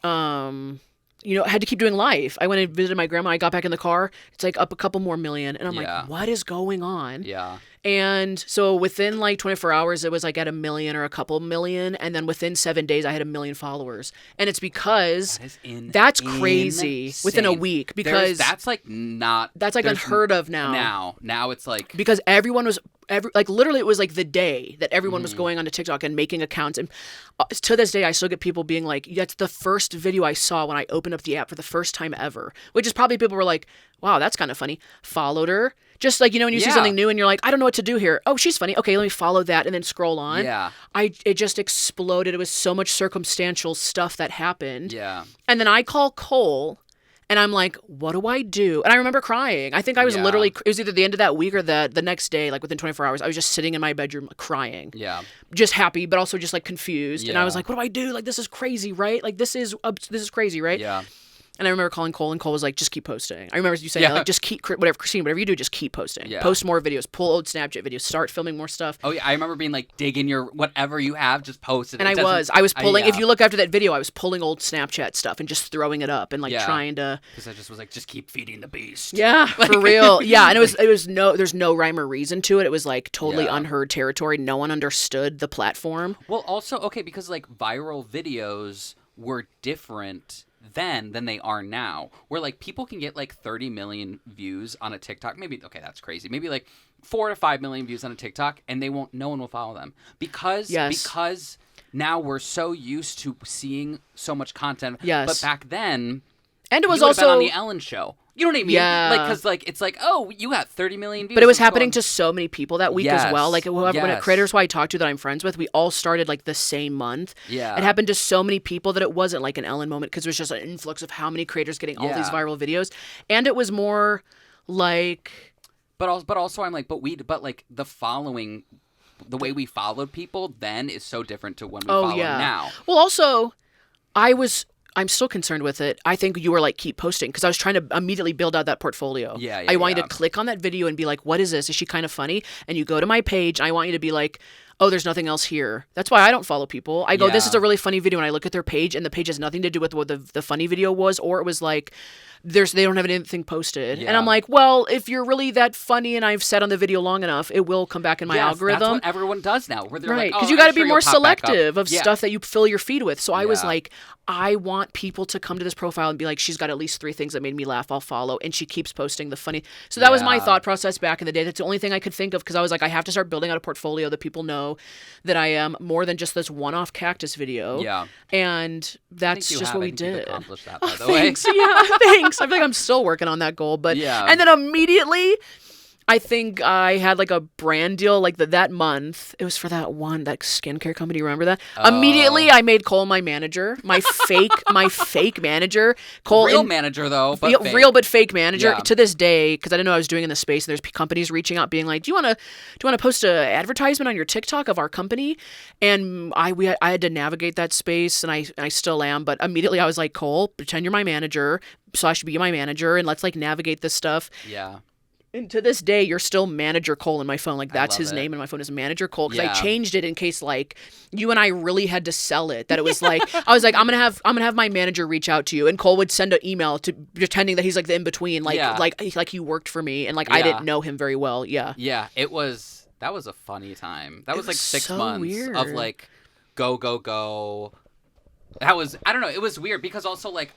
had to keep doing life. I went and visited my grandma. I got back in the car. It's like up a couple more million. And I'm like, what is going on? Yeah. And so within like 24 hours, it was like at 1 million or a couple million. And then within 7 days, I had 1 million followers. And it's because that's crazy insane. Within a week because that's like unheard of now. Now it's like because everyone was literally it was like the day that everyone was going onto TikTok and making accounts. And to this day, I still get people being like, that's the first video I saw when I opened up the app for the first time ever, which is probably people were like, wow, that's kind of funny. Followed her. Just like, when you see something new and you're like, I don't know what to do here. Oh, she's funny. Okay, let me follow that and then scroll on. Yeah. It just exploded. It was so much circumstantial stuff that happened. Yeah. And then I call Cole and I'm like, what do I do? And I remember crying. I think I was literally, it was either the end of that week or the next day, like within 24 hours. I was just sitting in my bedroom crying. Yeah. Just happy, but also just like confused. Yeah. And I was like, what do I do? Like, this is crazy, right? Like, this is crazy, right? Yeah. And I remember calling Cole, and Cole was like, just keep posting. I remember you saying, like, just keep, Christine, whatever you do, just keep posting. Yeah. Post more videos, pull old Snapchat videos, start filming more stuff. Oh, yeah. I remember being like, dig in your, whatever you have, just post it. And I was pulling, if you look after that video, I was pulling old Snapchat stuff and just throwing it up and like trying to. Because I just was like, just keep feeding the beast. Yeah, for real. Yeah. And there's no rhyme or reason to it. It was like totally unheard territory. No one understood the platform. Well, also, okay, because like viral videos were different then than they are now, where like people can get like 30 million views on a TikTok, maybe, okay, that's crazy, maybe like 4 to 5 million views on a TikTok, and no one will follow them because now we're so used to seeing so much content. But back then, and it was you also been on the Ellen Show. You know what I mean? Yeah. Like, because like it's like, oh, you got 30 million views. But it was happening to so many people that week as well. Like when creators who I talked to that I'm friends with, we all started like the same month. Yeah. It happened to so many people that it wasn't like an Ellen moment because there was just an influx of how many creators getting all these viral videos, and it was more like. But also I'm like, but like the following, the way we followed people then is so different to when we follow now. Well, also, I'm still concerned with it. I think you were like, keep posting, because I was trying to immediately build out that portfolio. I want you to click on that video and be like, what is this? Is she kind of funny? And you go to my page. I want you to be like, oh, there's nothing else here. That's why I don't follow people. I go, this is a really funny video, and I look at their page, and the page has nothing to do with what the funny video was, or it was like, they don't have anything posted. And I'm like, well, if you're really that funny and I've sat on the video long enough, it will come back in my algorithm. That's what everyone does now. Where they're right, like, because you got to be more selective of stuff that you fill your feed with. So I was like, I want people to come to this profile and be like, she's got at least 3 things that made me laugh. I'll follow. And she keeps posting the funny. So that was my thought process back in the day. That's the only thing I could think of, because I was like, I have to start building out a portfolio that people know that I am more than just this one-off cactus video. Yeah. And that's just what we did. Accomplished that, by the way. Thanks. Yeah, thanks. I feel like I'm still working on that goal. But and then immediately, I think I had like a brand deal like that month. It was for that skincare company. Remember that? Immediately, I made Cole my manager, my fake manager. Cole, real manager though, but real but fake manager to this day, because I didn't know I was doing in the space. There's companies reaching out, being like, "Do you want to post an advertisement on your TikTok of our company?" And I had to navigate that space, and I still am. But immediately, I was like, "Cole, pretend you're my manager, so I should be my manager, and let's like navigate this stuff." Yeah. And to this day, you're still Manager Cole in my phone. Like, that's his name in my phone is Manager Cole. Because I changed it in case, like, you and I really had to sell it. That it was like, I was like, I'm gonna have my manager reach out to you. And Cole would send an email to pretending that he's like the in-between. Like he worked for me. And like, I didn't know him very well. Yeah. Yeah, that was a funny time. That was like 6 months of like, go. That was, I don't know, it was weird because also like,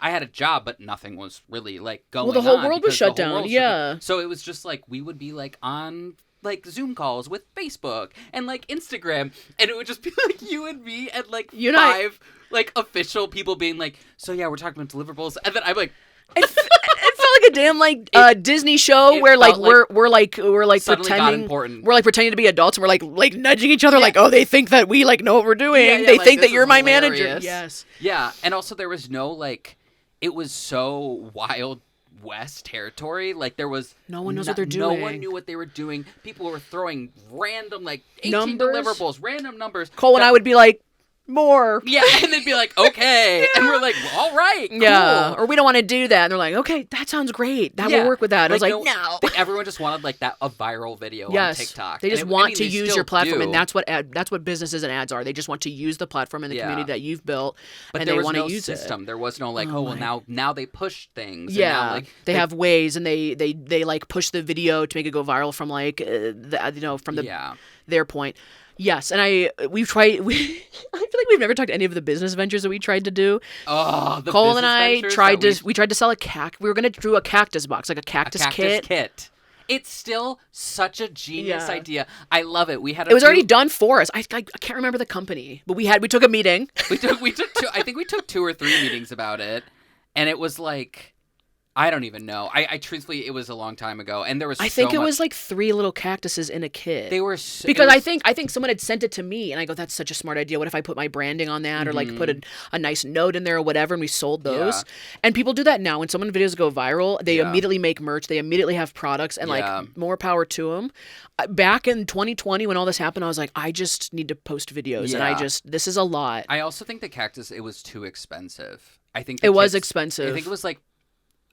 I had a job, but nothing was really like going on. Well, the whole world was shut down. Yeah. So it was just like we would be like on like Zoom calls with Facebook and like Instagram, and it would just be like you and me and like 5 like official people being like, so yeah, we're talking about deliverables, and then I'm like. It felt like a damn like Disney show where like we're pretending to be adults, and we're like nudging each other like, oh, they think that we like know what we're doing. They think that you're my manager. Yes. Yeah, and also there was no like. It was so Wild West territory. Like there was no one knows what they're doing. No one knew what they were doing. People were throwing random like 18 deliverables, random numbers. Cole and I would be like, more. Yeah, and they'd be like, okay. And we're like, well, all right, cool. Yeah. Or we don't want to do that. And they're like, okay, that sounds great. That will work with that. And I was like, no. Everyone just wanted like a viral video on TikTok. They just want to use your platform. And that's what businesses and ads are. They just want to use the platform and the community that you've built. But and they want to use system. There was no like, now they push things. Yeah. And now, like, they have ways, and they like push the video to make it go viral from like, their point. Yes, and we've tried. I feel like we've never talked to any of the business ventures that we tried to do. Oh, Cole and I tried to sell a We were gonna do a cactus box, like a cactus kit. It's still such a genius idea. I love it. It was already done for us. I can't remember the company, but we took a meeting. we took 2 or 3 meetings about it, and it was like. I don't even know. I truthfully, it was a long time ago, and there was. I think it was like 3 little cactuses in a kit. They were because I think someone had sent it to me, and I go, "That's such a smart idea. What if I put my branding on that, or like put a nice note in there or whatever?" And we sold those. Yeah. And people do that now. When someone videos go viral, they immediately make merch. They immediately have products, and like more power to them. Back in 2020, when all this happened, I was like, I just need to post videos, and this is a lot. I also think the cactus, it was too expensive. I think it was expensive. I think it was like.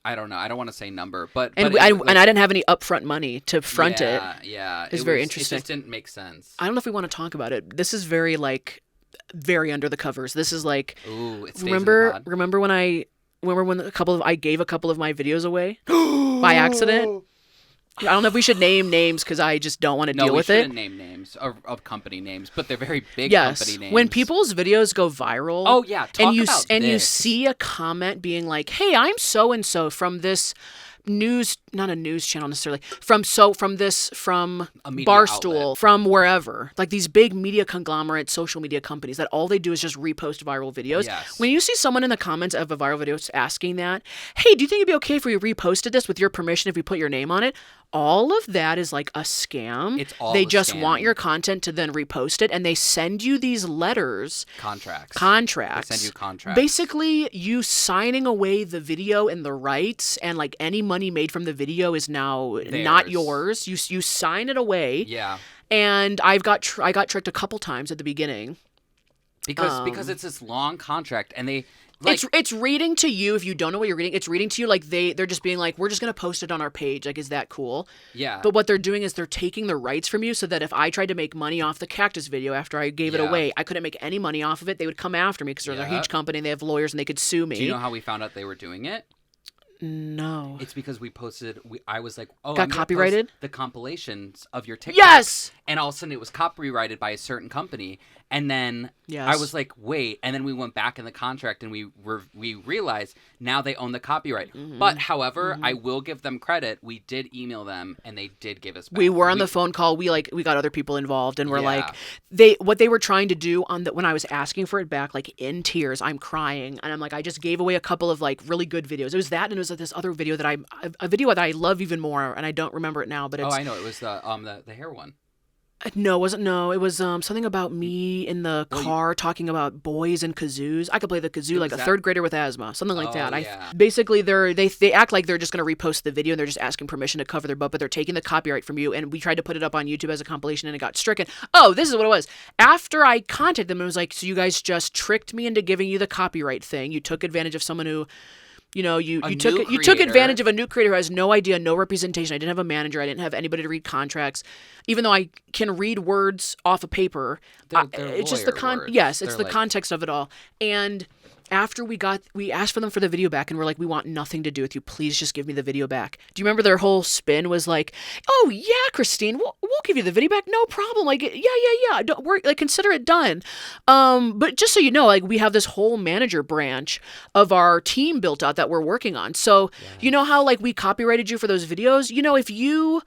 I don't know. I don't want to say number, but I didn't have any upfront money to front it. Yeah, it was very interesting. It just didn't make sense. I don't know if we want to talk about it. This is very under the covers. This is like, ooh, it stays in the pod. Remember when I gave a couple of my videos away by accident? I don't know if we should name names because I just don't want to deal with it. No, we shouldn't name names of company names, but they're very big company names. When people's videos go viral, you see a comment being like, "Hey, I'm so and so from this news, not a news channel necessarily, from Barstool, outlet. from wherever, like these big media conglomerates, social media companies that all they do is just repost viral videos." Yes. When you see someone in the comments of a viral video asking that, "Hey, do you think it'd be okay if we reposted this with your permission if we put your name on it?" All of that is like a scam. It's all they a just scam. want your content to then repost it, and they send you these letters. Contracts. They send you contracts. Basically, you signing away the video and the rights, and like any money made from the video is now not yours. You sign it away. Yeah. And I got tricked a couple times at the beginning. Because it's this long contract, and they. It's reading to you if you don't know what you're reading. It's reading to you like they're just being like, we're just gonna post it on our page. Like, is that cool? Yeah. But what they're doing is they're taking the rights from you, so that if I tried to make money off the cactus video after I gave it away, I couldn't make any money off of it. They would come after me because they're a huge company and they have lawyers and they could sue me. Do you know how we found out they were doing it? No. It's because we posted. I was like, "Oh, got copyrighted? Post the compilations of your TikTok." Yes. And all of a sudden, it was copyrighted by a certain company, and then Yes. I was like, "Wait!" And then we went back in the contract, and we realized now they own the copyright. But however, I will give them credit. We did email them, and they did give us back. We were on the phone call. We got other people involved, and we're like, what they were trying to do when I was asking for it back, like in tears, I'm crying, and I'm like, I just gave away a couple of like really good videos. It was that, and it was like this other video that a video that I love even more, and I don't remember it now, but it's. Oh, I know. It was the hair one. No, it wasn't. No, it was something about me in the car talking about boys and kazoos. I could play the kazoo like a third grader with asthma, something like that. Yeah. Basically, they act like they're just going to repost the video and they're just asking permission to cover their butt, but they're taking the copyright from you. And we tried to put it up on YouTube as a compilation, and it got stricken. Oh, this is what it was. After I contacted them, it was like, so you guys just tricked me into giving you the copyright thing. You took advantage of someone who. You took advantage of a new creator who has no idea, no representation. I didn't have a manager. I didn't have anybody to read contracts. Even though I can read words off of paper, it's just the context of it all. And after we asked for them for the video back, and we're like, we want nothing to do with you. Please just give me the video back. Do you remember their whole spin was like, oh yeah, Christine, we'll give you the video back, no problem. Like, yeah, don't worry, like consider it done. But just so you know, like we have this whole manager branch of our team built out that we're working on. So you know how like we copyrighted you for those videos? You know, if you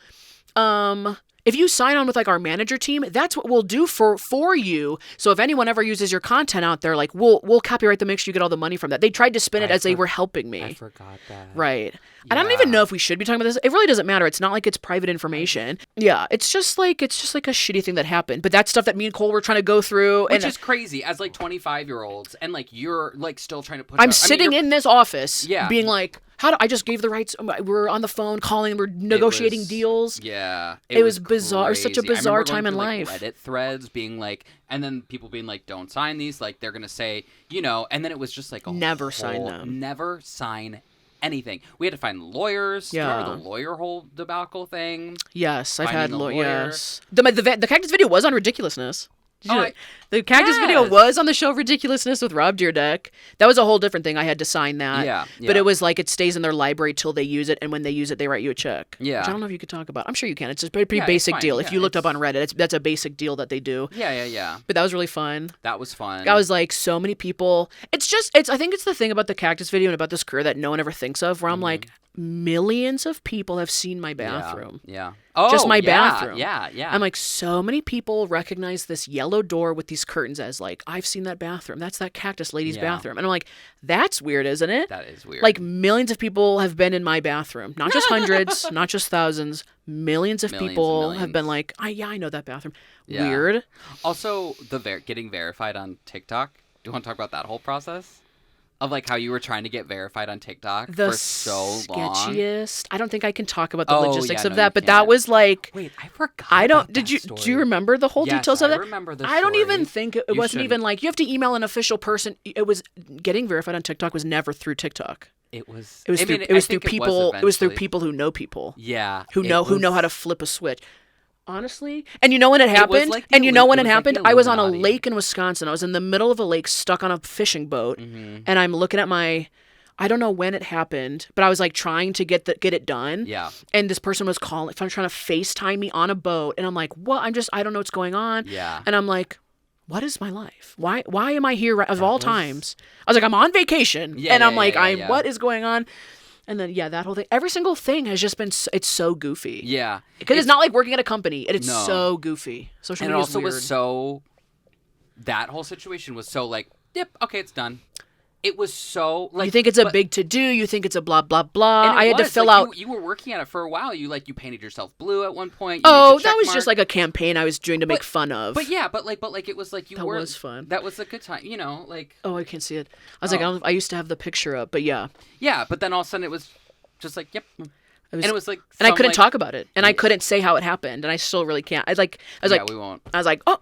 sign on with like our manager team, that's what we'll do for you. So if anyone ever uses your content out there, like we'll copyright them, make sure you get all the money from that. They tried to spin it as they were helping me. I forgot that. Right. And I don't even know if we should be talking about this. It really doesn't matter. It's not like it's private information. Yeah, it's just like a shitty thing that happened. But that's stuff that me and Cole were trying to go through, which is crazy as like 25-year-olds, and like you're like still trying to push. I'm sitting in this office, being like, I just gave the rights. We're on the phone calling. We're negotiating deals. Yeah, it was bizarre. It was such a crazy. bizarre time in like, life. Reddit threads being like, and then people being like, "Don't sign these." Like they're gonna say, and then it was just like, sign them. Never sign anything. We had to find lawyers. Yeah. Remember the lawyer whole debacle thing? Yes, I've had lawyers. The Cactus video was on ridiculousness. The Cactus video was on the show Ridiculousness with Rob Deerdeck. That was a whole different thing. I had to sign that. Yeah. But it was like it stays in their library till they use it, and when they use it, they write you a check. Yeah. Which I don't know if you could talk about. I'm sure you can. It's a pretty basic deal. If you looked up on Reddit, that's a basic deal that they do. Yeah. But that was really fun. That was fun. I was like, so many people. I think it's the thing about the Cactus video and about this career that no one ever thinks of, where I'm like, millions of people have seen my bathroom. Yeah. Oh, Just my yeah, bathroom. Yeah. I'm like, so many people recognize this yellow door with these curtains as like, I've seen that bathroom. That's that cactus lady's bathroom. And I'm like, that's weird, isn't it? That is weird. Like millions of people have been in my bathroom. Not just hundreds, not just thousands. Millions of people have been like, I know that bathroom. Yeah. Weird. Also, getting verified on TikTok. Do you want to talk about that whole process? Of like how you were trying to get verified on TikTok for so long. Sketchiest. I don't think I can talk about the Oh, logistics yeah, of no, that, you but that can't. was like, Wait, I forgot. I don't. about Did that you? story. Do you remember the whole Yes, details of I that? remember the I don't even story. think it You wasn't even shouldn't. like you have to email an official person. It was getting verified on TikTok was never through TikTok. It was. It was I through. mean, It was I through think people. It was through eventually. people who know people. Yeah. Who it know how to was- flip a switch. Honestly, and you know when it happened, like the and you know when it it was like the happened, I was on a Illuminati. lake in Wisconsin. I was in the middle of a lake, stuck on a fishing boat, Mm-hmm. and I'm looking at my. I don't know when it happened, but I was like trying to get it done. Yeah. And this person was calling, trying to FaceTime me on a boat, and I'm like, "What? I don't know what's going on." Yeah. And I'm like, "What is my life? Why am I here of all was- times?" I was like, "I'm on vacation," Yeah, and yeah, I'm like, yeah. "What is going on?" And then that whole thing, every single thing has just been. It's so goofy. Yeah. Because it's not like working at a company. It's No. so goofy. Social And it media also is weird. was so. That whole situation was so like, yep, okay, it's done. It was so like. You think it's a but- big to do. You think it's a blah blah blah. and it I had to was, fill like, out. You were working at it for a while. You painted yourself blue at one point. You Oh, made the that check was mark. just like a campaign I was doing to make fun of. But yeah, but it was like you That were. was fun. That was a good time. Like. Oh, I can't see it. I was like, I used to have the picture up, but yeah. Yeah, but then all of a sudden it was just like, yep. And it was like. And I some, couldn't like- talk about it, and I couldn't say how it happened, and I still really can't. I was Yeah, like, we won't. I was like, oh,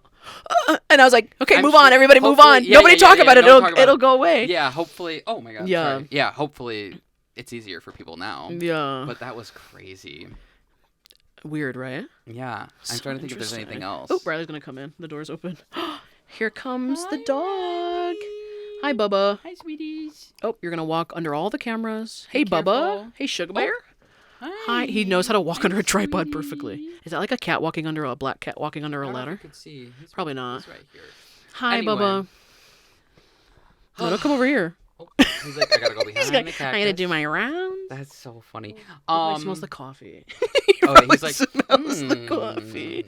and I was like, okay, I'm move sure- on, everybody, move hopefully- on. yeah, Nobody yeah, talk yeah, about it. don't talk about It'll it. go away. Yeah, hopefully. Oh my god. Yeah. Sorry. Yeah, hopefully it's easier for people now. Yeah. But that was crazy. Weird, right? Yeah. I'm trying to think if there's Interesting. anything else. Oh, Riley's gonna come in. The door's open. Here comes the dog. Hi, Bubba. Hi, sweeties. Oh, you're gonna walk under all the cameras. Hey, careful. Bubba. Hey, Sugar Bear. Hi. He knows how to walk under a tripod perfectly. Is that like a cat walking under a black cat walking under a I don't know if ladder? you could see. He's Probably not. He's right here. Hi, Anyway. Bubba. No, don't come over here. Oh, he's like, I gotta go behind the cactus. I gotta do my rounds. That's so funny. He smells the coffee. oh, yeah, he's like, smells the coffee.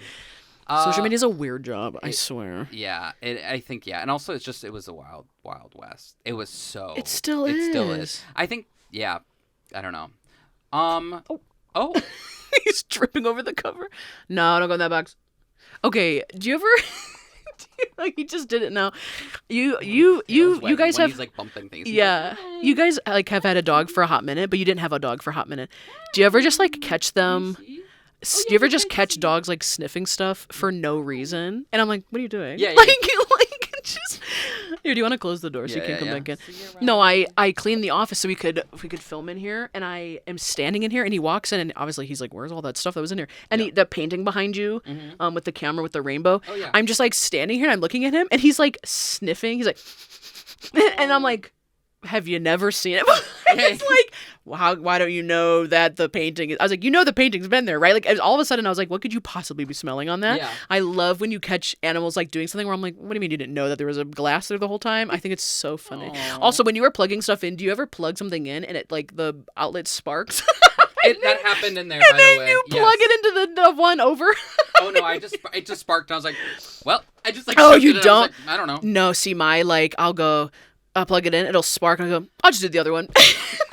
Social uh, media's a weird job, I swear. Yeah, I think and also it was a wild west. It was so. It still It still is. is. I think. Yeah, I don't know. Oh. He's tripping over the cover. No, don't go in that box. Okay, do you ever? He just did it now. You guys when have. he's like bumping things. Yeah, you guys like have had a dog for a hot minute, but you didn't have a dog for a hot minute. Do you ever just like catch them? Do you ever just catch dogs like sniffing stuff for no reason? And I'm like, what are you doing? Yeah, yeah. like just. Here, do you want to close the door so you Yeah, can't come yeah. back in? See you around. No, I cleaned the office so we could film in here, and I am standing in here, and he walks in, and obviously he's like, "Where's all that stuff that was in here?" And the painting behind you, with the camera with the rainbow. Oh, yeah. I'm just like standing here, and I'm looking at him, and he's like sniffing. He's like, and I'm like, "Have you never seen it?" And it's like, why don't you know that the painting is? I was like, the painting's been there, right? Like all of a sudden, I was like, what could you possibly be smelling on that? Yeah. I love when you catch animals like doing something where I'm like, what do you mean you didn't know that there was a glass there the whole time? I think it's so funny. Aw. Also, when you were plugging stuff in, do you ever plug something in and it like the outlet sparks? That happened in there, And by then the way. you plug it into the one over. Oh no, it just sparked, and I was like, well, I just like. Oh, shook you it, and I was don't? like, I don't know. No, see, I'll plug it in, it'll spark, and I go, I'll just do the other one.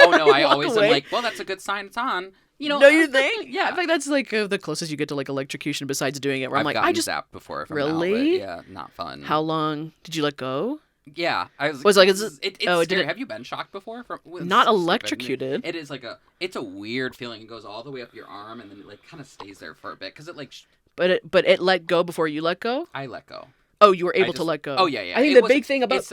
Oh no, I Walk always am away. like, well, that's a good sign it's on. No, you think? Yeah. I think that's like the closest you get to like electrocution besides doing it. Where I'm like, gotten I just zapped before from Really? the outlet. Yeah, not fun. How long did you let go? Yeah, I was. Was it like, it's it scary. didn't- Have you been shocked before? Not so stupid. electrocuted. It is like it's a weird feeling. It goes all the way up your arm and then it like kind of stays there for a bit because it like. But it let go before you let go. I let go. Oh, you were able I to just- let go. Oh yeah, yeah. I think It the wasn't- big thing about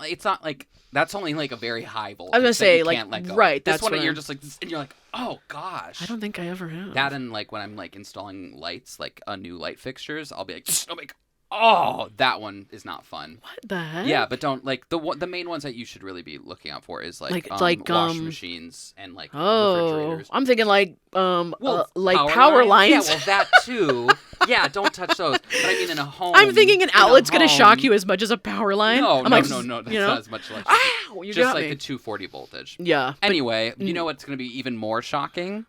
it's not like that's only like a very high voltage. I was gonna that say, you like, can't let go. right, This that's one what you're I'm- just like and you're like, oh gosh. I don't think I ever have. That and like when I'm like installing lights, like new light fixtures, I'll be like, Oh, that one is not fun. What the heck? Yeah, but don't like the main ones that you should really be looking out for is like washing machines and like refrigerators. I'm thinking like power power lines. Yeah, well that too. Yeah, don't touch those. But I mean in a home. I'm thinking an outlet's gonna shock you as much as a power line. No, I'm no, like, no. That's not as much like. Ow, you just got like me. the 240 voltage. Yeah. Anyway, you know what's gonna be even more shocking?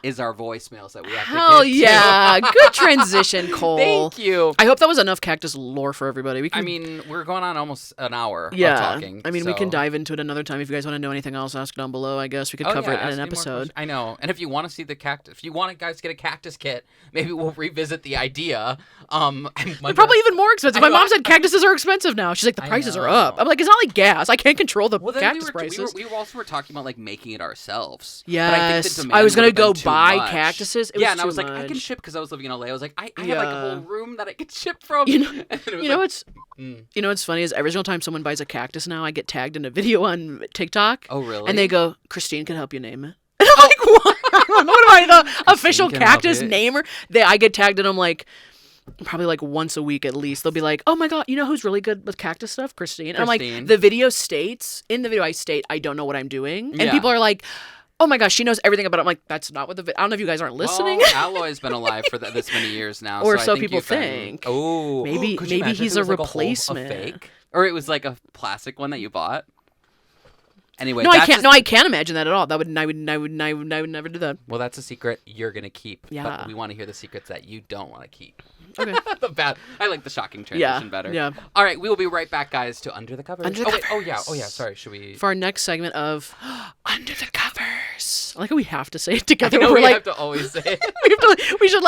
Is our voicemails that we have Hell to get yeah. Good transition, Cole. Thank you. I hope that was enough cactus lore for everybody. I mean, we're going on almost an hour of yeah. talking. I mean, we can dive into it another time. If you guys want to know anything else, ask down below. I guess we could cover it in an episode. I know. And if you want to see the cactus, if you want guys to get a cactus kit, maybe we'll revisit the idea. They're probably even more expensive. My mom said cactuses are expensive now. She's like, the prices are up. I'm like, it's not like gas. I can't control the cactus prices. We also were talking about like making it ourselves. Yes. But I think the demand I was going to go too buy much. Cactuses. Yeah, and I was like, I can ship because I was living in LA. I was like, I have like a whole room that I could ship from. You know what's funny is every single time someone buys a cactus now, I get tagged in a video on TikTok. Oh, really? And they go, Christine can help you name it. And I'm like, what? What am I, the official cactus namer? I get tagged and I'm like, probably like once a week at least. They'll be like, oh my God, you know who's really good with cactus stuff? Christine. And I'm like, the video states, in the video I state, I don't know what I'm doing. And people are like, oh my gosh, she knows everything about it. I'm like, that's not what I don't know if you guys aren't listening. Well, Alloy's been alive for this many years now. Or so people think. Oh. Maybe he's a replacement. A fake? Or it was like a plastic one that you bought? Anyway, no, I can't imagine that at all. I would never do that. Well, that's a secret you're gonna keep. Yeah. But we want to hear the secrets that you don't want to keep. Okay. I like the shocking transition better. Yeah. All right, we will be right back, guys, to Under the Covers. Under the Covers. Oh yeah. Sorry. Should we? For our next segment of Under the Covers. I like how we have to say it together. I know, we have to always say it. we should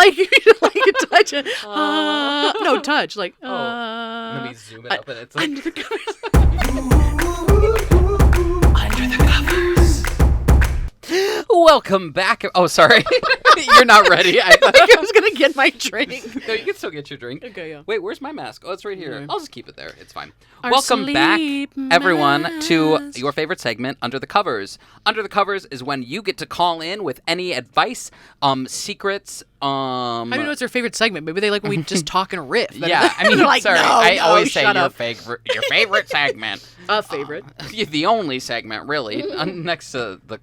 touch it. No, touch. Like, Let me zoom it up and it's like... Under the Covers. Under the Covers. Welcome back. Oh, sorry. You're not ready. I think I was going to get my drink. No, you can still get your drink. Okay, yeah. Wait, where's my mask? Oh, it's right here. I'll just keep it there. It's fine. Our Welcome back, everyone, mask. to your favorite segment, Under the Covers. Under the Covers is when you get to call in with any advice, secrets. I don't know what's their favorite segment. Maybe they like when we just talk and riff. Yeah, I mean, like, sorry. no, I always say your favorite segment. A favorite. The only segment, really, next to the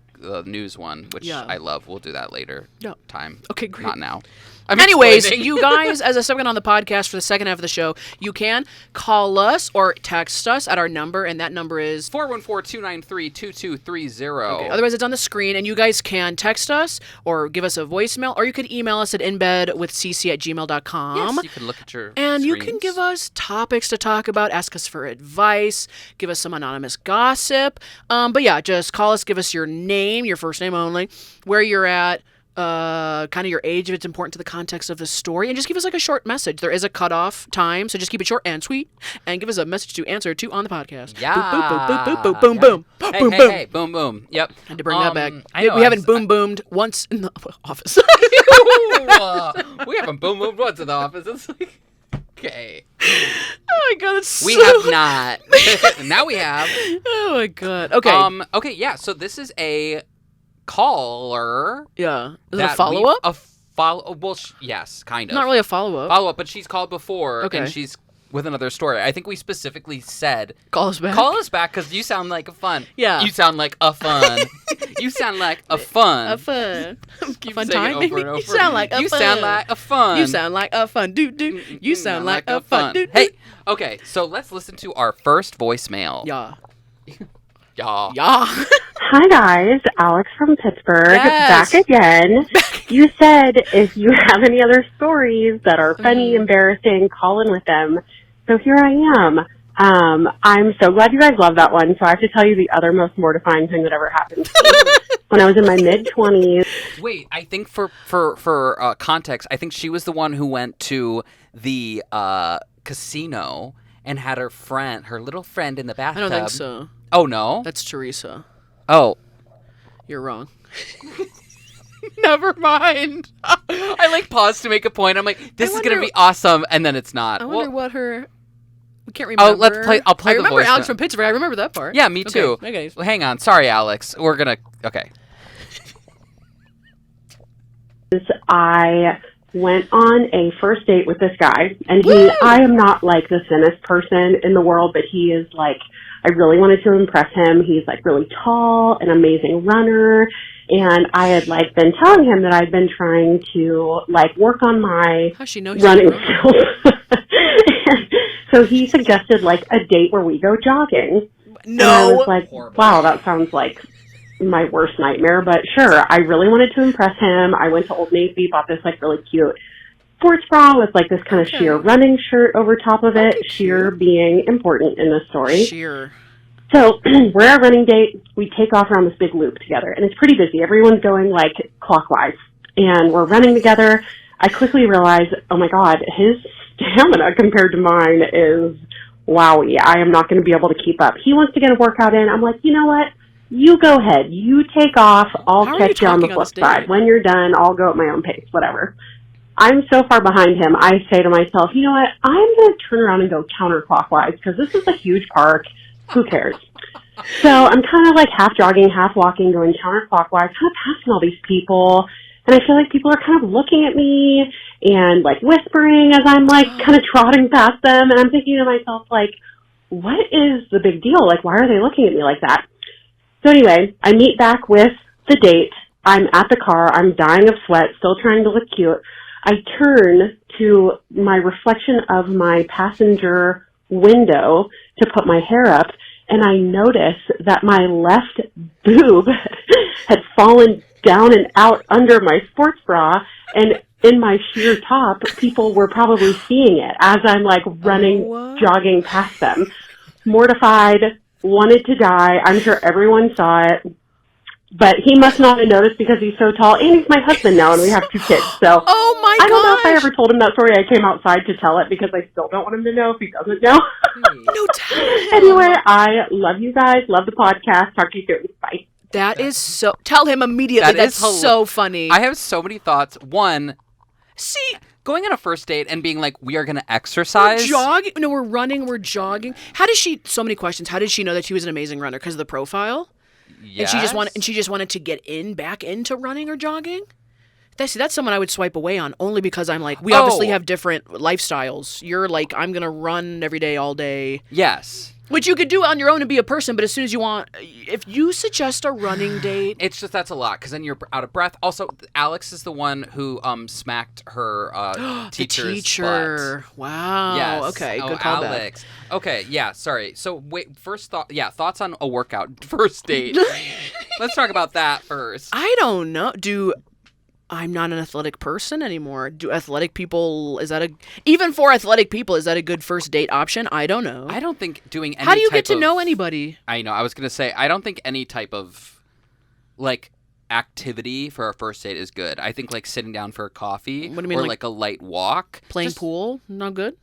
news one, which I love. We'll do that later. Time. Okay, great. Not now. Anyways, you guys, as a segment on the podcast for the second half of the show, you can call us or text us at our number, and that number is 414-293-2230. Okay. Otherwise, it's on the screen, and you guys can text us or give us a voicemail, or you could email us at inbedwithcc@gmail.com. Yes, you can look at your And you screens. can give us topics to talk about, ask us for advice, give us some anonymous gossip. But yeah, just call us, give us your name, your first name only, where you're at, kind of your age if it's important to the context of the story, and just give us like a short message. There is a cutoff time, so just keep it short and sweet, and give us a message to answer to on the podcast. Yeah. Boom, boom, boom, boom, boom, boom, boom. Hey, boom, boom. Yep. Had to bring that back. I know, we haven't boomed once in the office. We haven't boomed once in the office. It's like, okay. Oh my God, that's We have not. Now we have. Oh my God. Okay. Okay. Yeah. So this is a caller. Yeah. Is it a follow-up? Well, yes, kind of. Not really a follow-up. Follow-up, but she's called before, Okay. and she's with another story. I think we specifically said, call us back. Call us back because you sound like a fun. Yeah. You sound like a fun. You sound like a fun. A fun. Keep fun saying time, it over baby. and over. You sound like a fun. You sound like a fun. You sound like a fun. Do. You sound like a fun. Do. Hey, okay, so let's listen to our first voicemail. Yeah. Yeah. Yeah. Hi guys, Alex from Pittsburgh, Yes. back again. You said if you have any other stories that are funny, embarrassing, call in with them. So here I am. I'm so glad you guys love that one. So I have to tell you the other most mortifying thing that ever happened to me. When I was in my mid-20s. Wait, I think for context, I think she was the one who went to the casino and had her little friend in the I bathtub. don't think so. Oh, no? That's Teresa. Oh. You're wrong. Never mind. I like pause to make a point. I'm like, this is going to be awesome. And then it's not. I wonder what her... We can't remember. I'll play I the remember voice Alex note. from Pittsburgh. I remember that part. Yeah, me too. Okay. Well, hang on. Sorry, Alex. We're going to... Okay. I went on a first date with this guy, and Woo! I am not like the thinnest person in the world, but he is like, I really wanted to impress him. He's like really tall, an amazing runner, and I had like been telling him that I'd been trying to like work on my How's she know he's running a runner? skills. So he suggested like a date where we go jogging. And I No. was like, Horrible. wow, that sounds like my worst nightmare, but sure. I really wanted to impress him. I went to Old Navy, bought this like really cute sports bra with like this kind of sheer running shirt over top of it. Okay, Sheer being important in this story. Sheer. So we're at a running date. We take off around this big loop together, and it's pretty busy. Everyone's going like clockwise, and we're running together. I quickly realize, oh my God, his stamina compared to mine is wowie. I am not going to be able to keep up. He wants to get a workout in. I'm like, you know what? You go ahead. You take off. I'll How are you catch you on the talking on flip this side. date? When you're done, I'll go at my own pace, whatever. I'm so far behind him, I say to myself, you know what? I'm going to turn around and go counterclockwise because this is a huge park. Who cares? So I'm kind of like half jogging, half walking, going counterclockwise, kind of passing all these people. And I feel like people are kind of looking at me and like whispering as I'm like kind of trotting past them. And I'm thinking to myself, like, what is the big deal? Like, why are they looking at me like that? So anyway, I meet back with the date. I'm at the car. I'm dying of sweat, still trying to look cute. I turn to my reflection of my passenger window to put my hair up, and I notice that my left boob had fallen down and out under my sports bra, and in my sheer top, people were probably seeing it as I'm like running, jogging past them. Mortified, wanted to die. I'm sure everyone saw it. But he must not have noticed because he's so tall, and he's my husband now, and we have 2 kids. So Oh my I don't know if I gosh. ever told him that story. I came outside to tell it because I still don't want him to know if he doesn't know. No, tell him. Anyway, I love you guys. Love the podcast. Talk to you soon. Bye. That is so. Tell him immediately. That is That's so funny. I have so many thoughts. One, See, going on a first date and being like, we are going to exercise. jogging. No, we're running. We're jogging. How did she? So many questions. How did she know that she was an amazing runner? Because of the profile. Yes. And she just wanted to get back into running or jogging. That's someone I would swipe away on only because I'm like, we obviously have different lifestyles. You're like, I'm gonna run every day, all day, Yes. which you could do on your own and be a person. But as soon as you want, if you suggest a running date, It's just that's a lot because then you're out of breath. Also, Alex is the one who smacked her the teacher's teacher. butt. Wow. Yes. Okay. Oh, Good call. Alex. Okay. Yeah. Sorry. So wait. First thought. Yeah. Thoughts on a workout first date. Let's talk about that first. I don't know. I'm not an athletic person anymore. Do athletic people, even for athletic people, is that a good first date option? I don't know. I don't think doing any How do you get type to know of- anybody? I know. I was gonna say I don't think any type of like activity for a first date is good. I think like sitting down for a coffee What do you mean, or like like a light walk. Playing Just- pool? No good?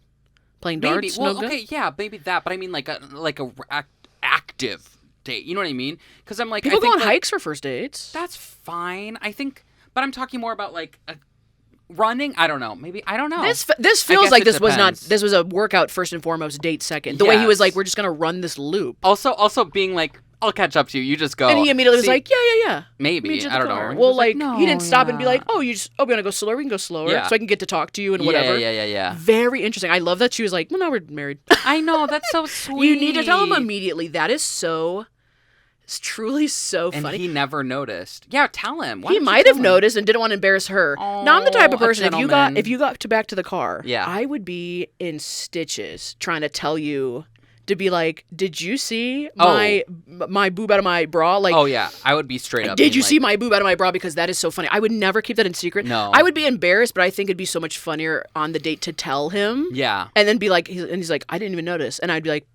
Playing Maybe. darts? Well, no good? okay, yeah, maybe that. But I mean like a active date. You know what I mean? Because I'm like People I think go on like, hikes for first dates. That's fine. I think, but I'm talking more about like running. I don't know. Maybe I don't know. This I feels guess like it this was not. depends. This was a workout first and foremost, date second. The way he was Yes. like, we're just gonna run this loop, Also being like, I'll catch up to you. You just go. and he immediately was See, like, yeah. maybe Meet you at I the don't car. know. Well, was like no, he didn't stop and be yeah. like, oh, we want to go slower. We can go slower, Yeah. so I can get to talk to you and Yeah, whatever. Yeah. Very interesting. I love that she was like, well, now we're married. I know that's so sweet. You need to tell him immediately. That is so. It's truly so And funny. he never noticed. Yeah, tell him. Why He don't you might tell have him? noticed and didn't want to embarrass her. Now I'm the type of Oh, a person gentleman. if you got back to the car, Yeah. I would be in stitches trying to tell you to be like, did you see my boob out of my bra? Like, Oh yeah, I would be straight up. did being you like, see my boob out of my bra? Because that is so funny. I would never keep that in secret. No. I would be embarrassed, but I think it'd be so much funnier on the date to tell him. Yeah. And then be like, he's like, I didn't even notice, and I'd be like,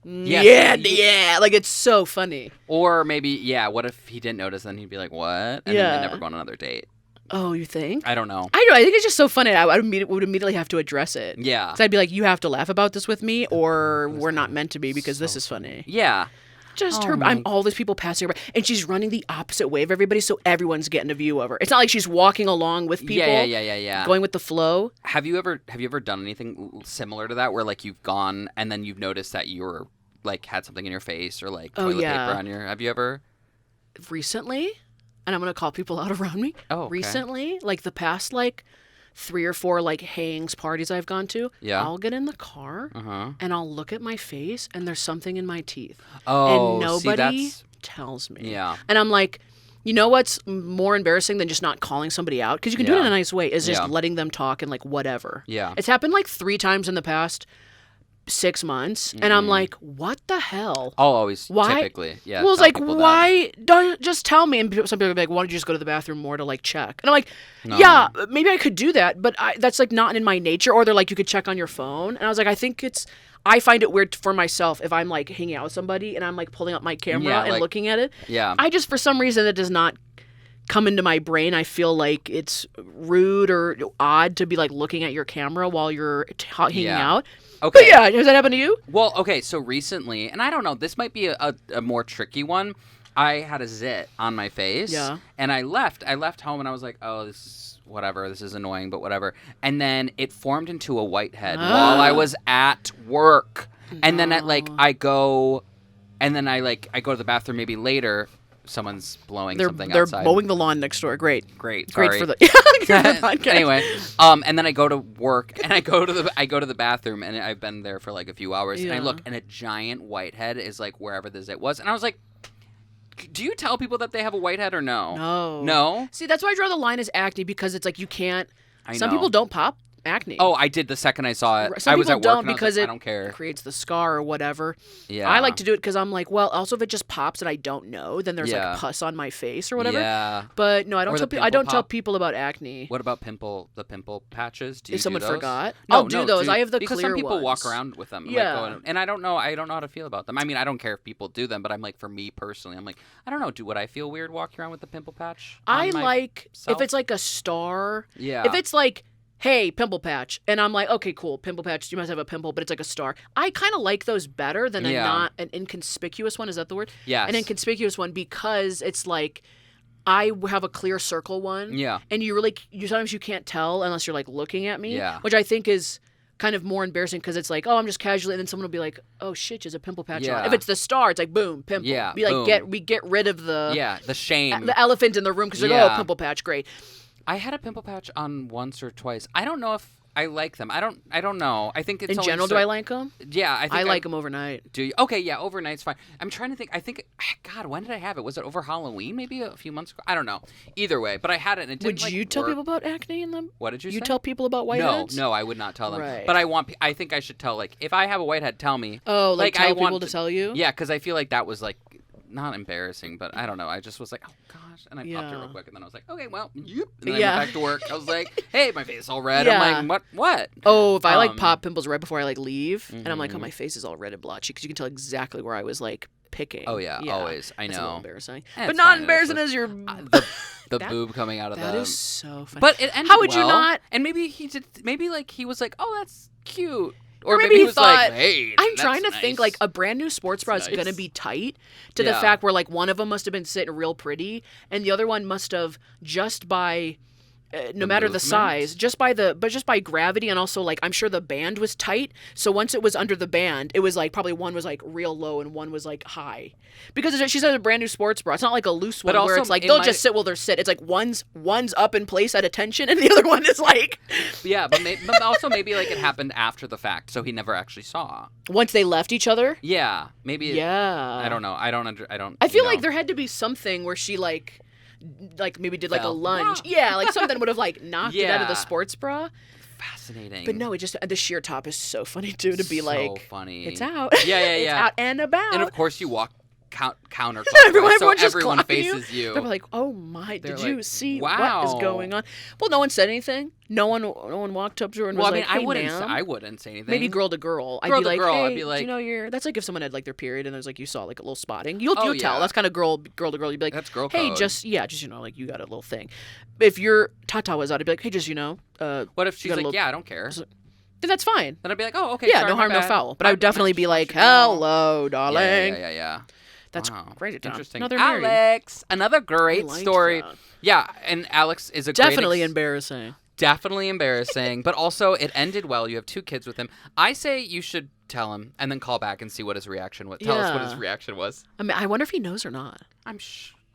Yes, yeah, like it's so funny. Or maybe, yeah. What if he didn't notice? Then he'd be like, "What?" And then Yeah. they'd never go on another date. Oh, you think? I don't know. I don't know. I think it's just so funny. I would immediately have to address it. Yeah. So I'd be like, you have to laugh about this with me, or we're not meant to be because this is funny. Yeah. Just Oh her. my- I'm all these people passing her by, and she's running the opposite way of everybody, so everyone's getting a view of her. It's not like she's walking along with people. Yeah. Going with the flow. Have you ever done anything similar to that, where like you've gone and then you've noticed that you were like had something in your face or like Oh, toilet yeah. paper on your? Have you ever? Recently, and I'm gonna call people out around me. Oh, okay. Recently, like the past like 3 or 4 like hangs parties I've gone to, Yeah. I'll get in the car Uh-huh. and I'll look at my face and there's something in my teeth. Oh, and see, nobody that's... tells me. Yeah. And I'm like, you know what's more embarrassing than just not calling somebody out? Because you can do it in a nice way, is just Yeah. letting them talk and like whatever. Yeah. It's happened like 3 times in the past 6 months. And I'm like, what the hell? I'll always Why? typically, yeah. Well, it's tell like, people that. why don't just tell me? And some people are like, why don't you just go to the bathroom more to like check? And I'm like, No. yeah, maybe I could do that, but that's like not in my nature. Or they're like, you could check on your phone. And I was like, I find it weird for myself if I'm like hanging out with somebody and I'm like pulling up my camera and like- looking at it. Yeah. I just, for some reason, it does not come into my brain. I feel like it's rude or odd to be like looking at your camera while you're hanging out. Okay. But yeah, has that happened to you? Well, okay, so recently, and I don't know, this might be a more tricky one. I had a zit on my face. Yeah. And I left home and I was like, oh, this is whatever. This is annoying, but whatever. And then it formed into a whitehead while I was at work. And then I go to the bathroom maybe later. Someone's blowing something outside. They're mowing the lawn next door. Great Great for the podcast. Anyway, and then I go to work and I go to the bathroom and I've been there for like a few hours and I look and a giant whitehead is like wherever the zit was and I was like, do you tell people that they have a whitehead or no? No. See, that's why I draw the line as acne because it's like you can't. Some know. people don't pop acne. Oh, I did the second I saw it. Some I was people at work don't and I was because like, it I don't care. creates the scar or whatever. Yeah. I like to do it because I'm like, well, also if it just pops and I don't know, then there's like pus on my face or whatever. Yeah. But no, I don't Or tell the people. I don't pimple tell pop. people about acne. What about the pimple patches? Do you If someone do those? forgot, No, I'll do those. I have the because clear some people walk ones. around with them. Yeah. Like, and I don't know how to feel about them. I mean, I don't care if people do them, but I'm like, for me personally, I'm like, I don't know. Would I feel weird walking around with the pimple patch? I on like myself? if it's like a star. Yeah. If it's like, hey, pimple patch, and I'm like, okay, cool, pimple patch. You must have a pimple, but it's like a star. I kind of like those better than an inconspicuous one. Is that the word? Yes. An inconspicuous one because it's like I have a clear circle one. Yeah. And you sometimes you can't tell unless you're like looking at me. Yeah. Which I think is kind of more embarrassing because it's like, oh, I'm just casually, and then someone will be like, oh shit, there's a pimple patch on. Yeah. If it's the star, it's like boom, pimple. Yeah, We like boom. we get rid of the the shame. the elephant in the room because you're like, Yeah. oh, pimple patch, great. I had a pimple patch on once or twice. I don't know if I like them. I don't know. I think it's In always general, do I like them? Yeah, I think I like them overnight. Do you? Okay, yeah, overnight's fine. I'm trying to think. I think, God, when did I have it? Was it over Halloween? Maybe a few months ago. I don't know. Either way, but I had it. And it didn't, Would you tell work. people about acne in them? What did you say? You tell people about whiteheads? No, I would not tell them. Right. But I think I should tell. Like, if I have a whitehead, tell me. Oh, like tell I people want to tell you? Yeah, because I feel like that was like not embarrassing, but I don't know. I just was like, oh gosh, and I popped it real quick, and then I was like, okay, well, and then I went back to work. I was like, hey, my face is all red. Yeah. I'm like, what? Oh, if I like pop pimples right before I like leave, and I'm like, oh, Mhm. my face is all red and blotchy because you can tell exactly where I was like picking. Oh yeah, always. I That's a little know. embarrassing, Eh, but it's not fine. embarrassing It's as your. The That- boob coming out of That the. is so funny. But it ended How would you well, not? And maybe he did. Maybe like he was like, oh, that's cute. Or maybe maybe he he was thought, like, hey, I'm that's trying to nice. think like a brand new sports bra That's is going to nice. be tight to the Yeah. fact where like one of them must have been sitting real pretty and the other one must have just by no matter the movement? size, just by gravity and also like I'm sure the band was tight. So once it was under the band, it was like probably one was like real low and one was like high. Because she said a brand new sports bra. It's not like a loose one But where also it's like it they'll might- just sit while they're sit. It's like one's up in place at attention and the other one is like Yeah, but also maybe like it happened after the fact, so he never actually saw. once they left each other. Yeah, maybe. Yeah. I don't know. I don't. I feel you like know. there had to be something where she like maybe did like a Fell. lunge. Yeah, like something would have like knocked it out of the Yeah. sports bra. Fascinating. But no, it just the sheer top is so funny too to be so like funny. it's out. Yeah, yeah, It's yeah. out and about. And of course, you walk counterclockwise, everyone so just everyone clocked faces you. you. They're like, "Oh my, They're did you like, see wow. what is going on?" Well, no one said anything. No one walked up to her and Well, was I mean, like, "Hey, I ma'am." wouldn't say anything. Maybe girl to girl. Girl I'd be to like, girl, hey, I'd be do like- you know that's like if someone had like their period and there's like you saw like a little spotting. You'll Oh, tell. yeah. That's kind of girl to girl. You'd be like, That's girl hey, code. just you know, like you got a little thing. If your Tata was out, I'd be like, hey, just What if she's got a like, little- yeah, I don't care. then that's fine. Then I'd be like, oh, okay. Yeah, sorry, no my harm, no bad. foul. But I would definitely be like, hello, hello, darling. Yeah. That's Wow. crazy. Tom. Interesting. No, they're married. Alex, another great I liked story. that. Yeah, and Alex is a Definitely great embarrassing. definitely embarrassing, but also it ended well. You have 2 kids with him. I say you should tell him and then call back and see what his reaction was. Tell us what his Yeah. reaction was. I mean, I wonder if he knows or not. I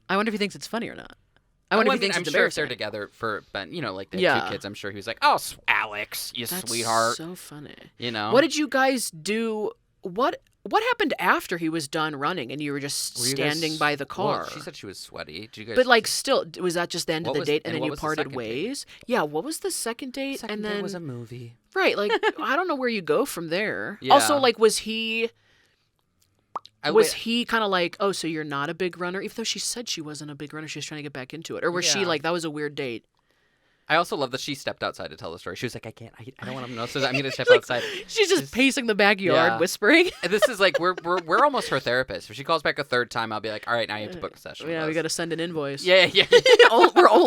I wonder if he thinks it's funny or not. I wonder Well, if he thinks I'm it's sure if they're embarrassing. together for, but like they have Yeah. 2 kids, I'm sure he was like, "Oh, Alex, you That's sweetheart." so funny. You know. What did you guys do? What happened after he was done running and you were just Were you guys- standing by the car? Well, she said she was sweaty. Did you guys? But like, still, was that just the end of What the was- date, and and then what you was the parted second date? ways? Yeah. What was the second date? second and date then was a movie. right, like I don't know where you go from there. Yeah. Also, like, was he Wait, he kind of like, oh, so you're not a big runner? Even though she said she wasn't a big runner, she was trying to get back into it, or was she Yeah. like that was a weird date? I also love that she stepped outside to tell the story. She was like, I don't want to know, so I'm going to step Like, outside. She's just pacing the backyard, Yeah. whispering. And this is like, we're almost her therapist. If she calls back a third time, I'll be like, all right, now you have to book a session. Yeah, with we us. got to send an invoice. Yeah.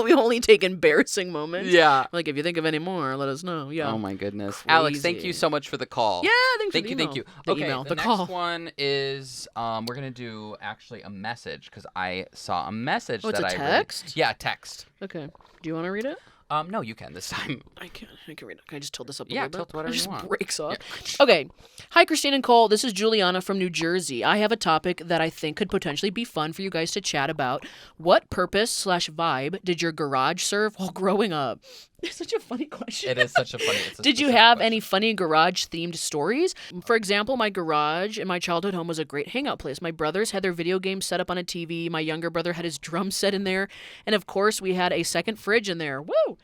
we only take embarrassing moments. Yeah. Like, if you think of any more, let us know. Yeah. Oh my goodness. Alex, thank Crazy. you so much for the call. Yeah, thanks Thank for you, the thank you. email. The Okay, email, the the next call. one is we're gonna do actually a message because I saw a message Oh, it's that a I really- text? yeah, a text. Okay. Do you want to read it? No, you can this time. I can read it. Can I just tilt this up a Yeah, little bit? tilt whatever it you just want. breaks off. Okay. Hi, Christine and Cole. This is Juliana from New Jersey. I have a topic that I think could potentially be fun for you guys to chat about. What purpose/vibe did your garage serve while growing up? It's such a funny question. It is such a funny. It's a Did you specific have question. any funny garage-themed stories? For example, my garage in my childhood home was a great hangout place. My brothers had their video games set up on a TV. My younger brother had his drum set in there. And of course, we had a second fridge in there. Woo!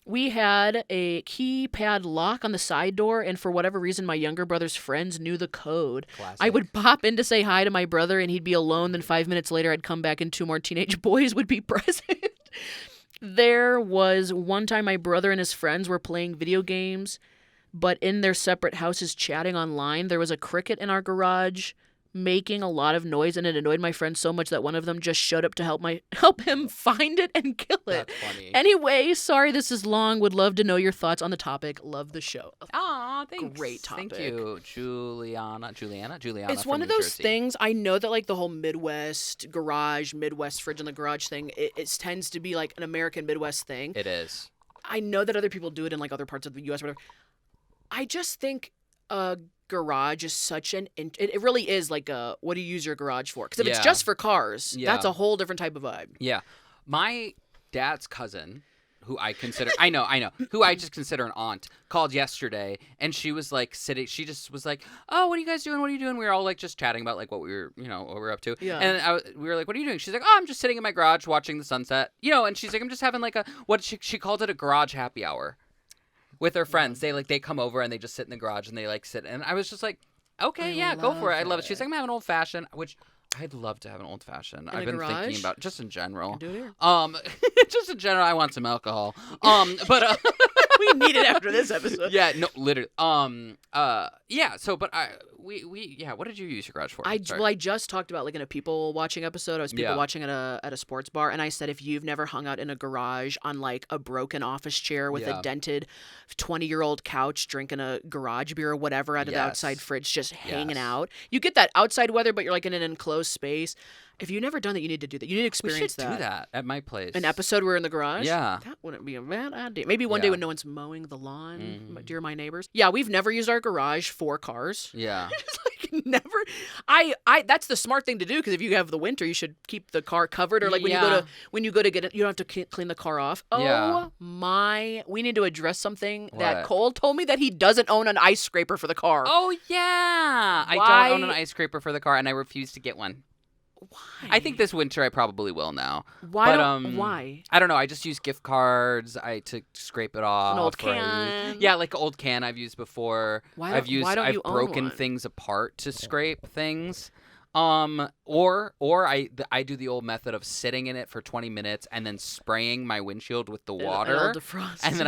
We had a keypad lock on the side door, and for whatever reason, my younger brother's friends knew the code. Classic. I would pop in to say hi to my brother, and he'd be alone. Then 5 minutes later, I'd come back, and 2 more teenage boys would be present. There was one time my brother and his friends were playing video games, but in their separate houses chatting online. There was a cricket in our garage making a lot of noise, and it annoyed my friend so much that one of them just showed up to help him find it and kill it. That's funny. Anyway, sorry this is long. Would love to know your thoughts on the topic. Love the show. Aw, thanks. Great Thank topic. you, Juliana. It's from one of New those Jersey. things. I know that like the whole Midwest fridge in the garage thing, it tends to be like an American Midwest thing. It is. I know that other people do it in like other parts of the U.S. or whatever. I just think a garage is such it really is like what do you use your garage for? Because if it's Yeah. just for cars, Yeah. that's a whole different type of vibe. Yeah. My dad's cousin, who I consider, I know, who I just consider an aunt, called yesterday, and she was like sitting, she just was like, oh, what are you guys doing? What are you doing? We were all like just chatting about like what we were, what we were up to. Yeah. And we were like, what are you doing? She's like, oh, I'm just sitting in my garage watching the sunset. And she's like, I'm just having like she called it a garage happy hour with her friends. They come over and they just sit in the garage and they like sit. And I was just like, okay, yeah, go for it. I love it. She's like, I'm having an old fashioned, which I'd love to have an old fashioned. I've a been garage? thinking about just in general. Do it here. Just in general, I want some alcohol. But We need it after this episode. yeah, no, literally. Yeah. So, but what did you use your garage for? Sorry. I just talked about like in a people watching episode. I was people Yeah. watching at a sports bar, and I said if you've never hung out in a garage on like a broken office chair with Yeah. a dented 20-year-old couch, drinking a garage beer or whatever out of the Yes. outside fridge, just hanging Yes. out. You get that outside weather, but you're like in an enclosed space. If you've never done that, you need to do that. You need to we experience should do that at my place. An episode where we're in the garage? Yeah. That wouldn't be a bad idea. Maybe one day Yeah. when no one's mowing the lawn, Mhm. dear my neighbors. Yeah, we've never used our garage for cars. Yeah. Just like never. I that's the smart thing to do because if you have the winter, you should keep the car covered. Or like when Yeah. you go to get it, you don't have to clean the car off. Oh Yeah. my! We need to address something that What? Cole told me that he doesn't own an ice scraper for the car. Oh yeah. I Why- don't own an ice scraper for the car, and I refuse to get one. Why? I think this winter I probably will now. Why? but, Why? I don't know. I just use gift cards. To scrape it off. An old or I can. yeah, like an old can I've used before. Why I've don't- used. why don't I've you own broken one? things apart to scrape things. Or I do the old method of sitting in it for 20 minutes and then spraying my windshield with the water, It'll defrost. and then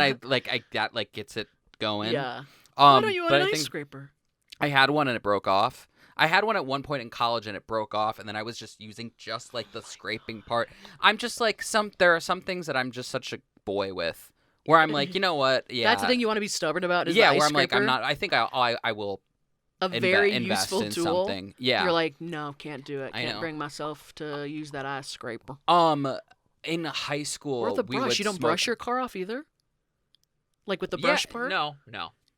that gets it going. Yeah. Why don't you own but an I ice think scraper? I had one and it broke off. I had one at one point in college and it broke off, and then I was just using just like the scraping part. I'm just like there are some things that I'm just such a boy with, where I'm like, you know what? Yeah, That's the thing you want to be stubborn about. Is yeah, the ice where I'm like, I'm scraper. not. I think I will A very invest useful in tool. something. Yeah. You're like, no, can't do it. I Can't know. bring myself to use that ice scraper. In high school, Or the we brush. would You don't smoke- brush your car off either. Like with the brush part. No.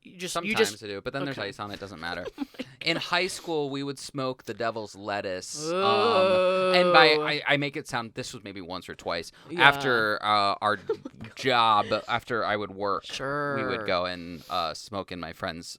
You just Sometimes you just I do, but then there's okay. ice on it. Doesn't matter. In high school, we would smoke the devil's lettuce. Oh. And I make it sound, this was maybe once or twice. Yeah. After our job, after I would work, Sure. we would go and smoke in my friend's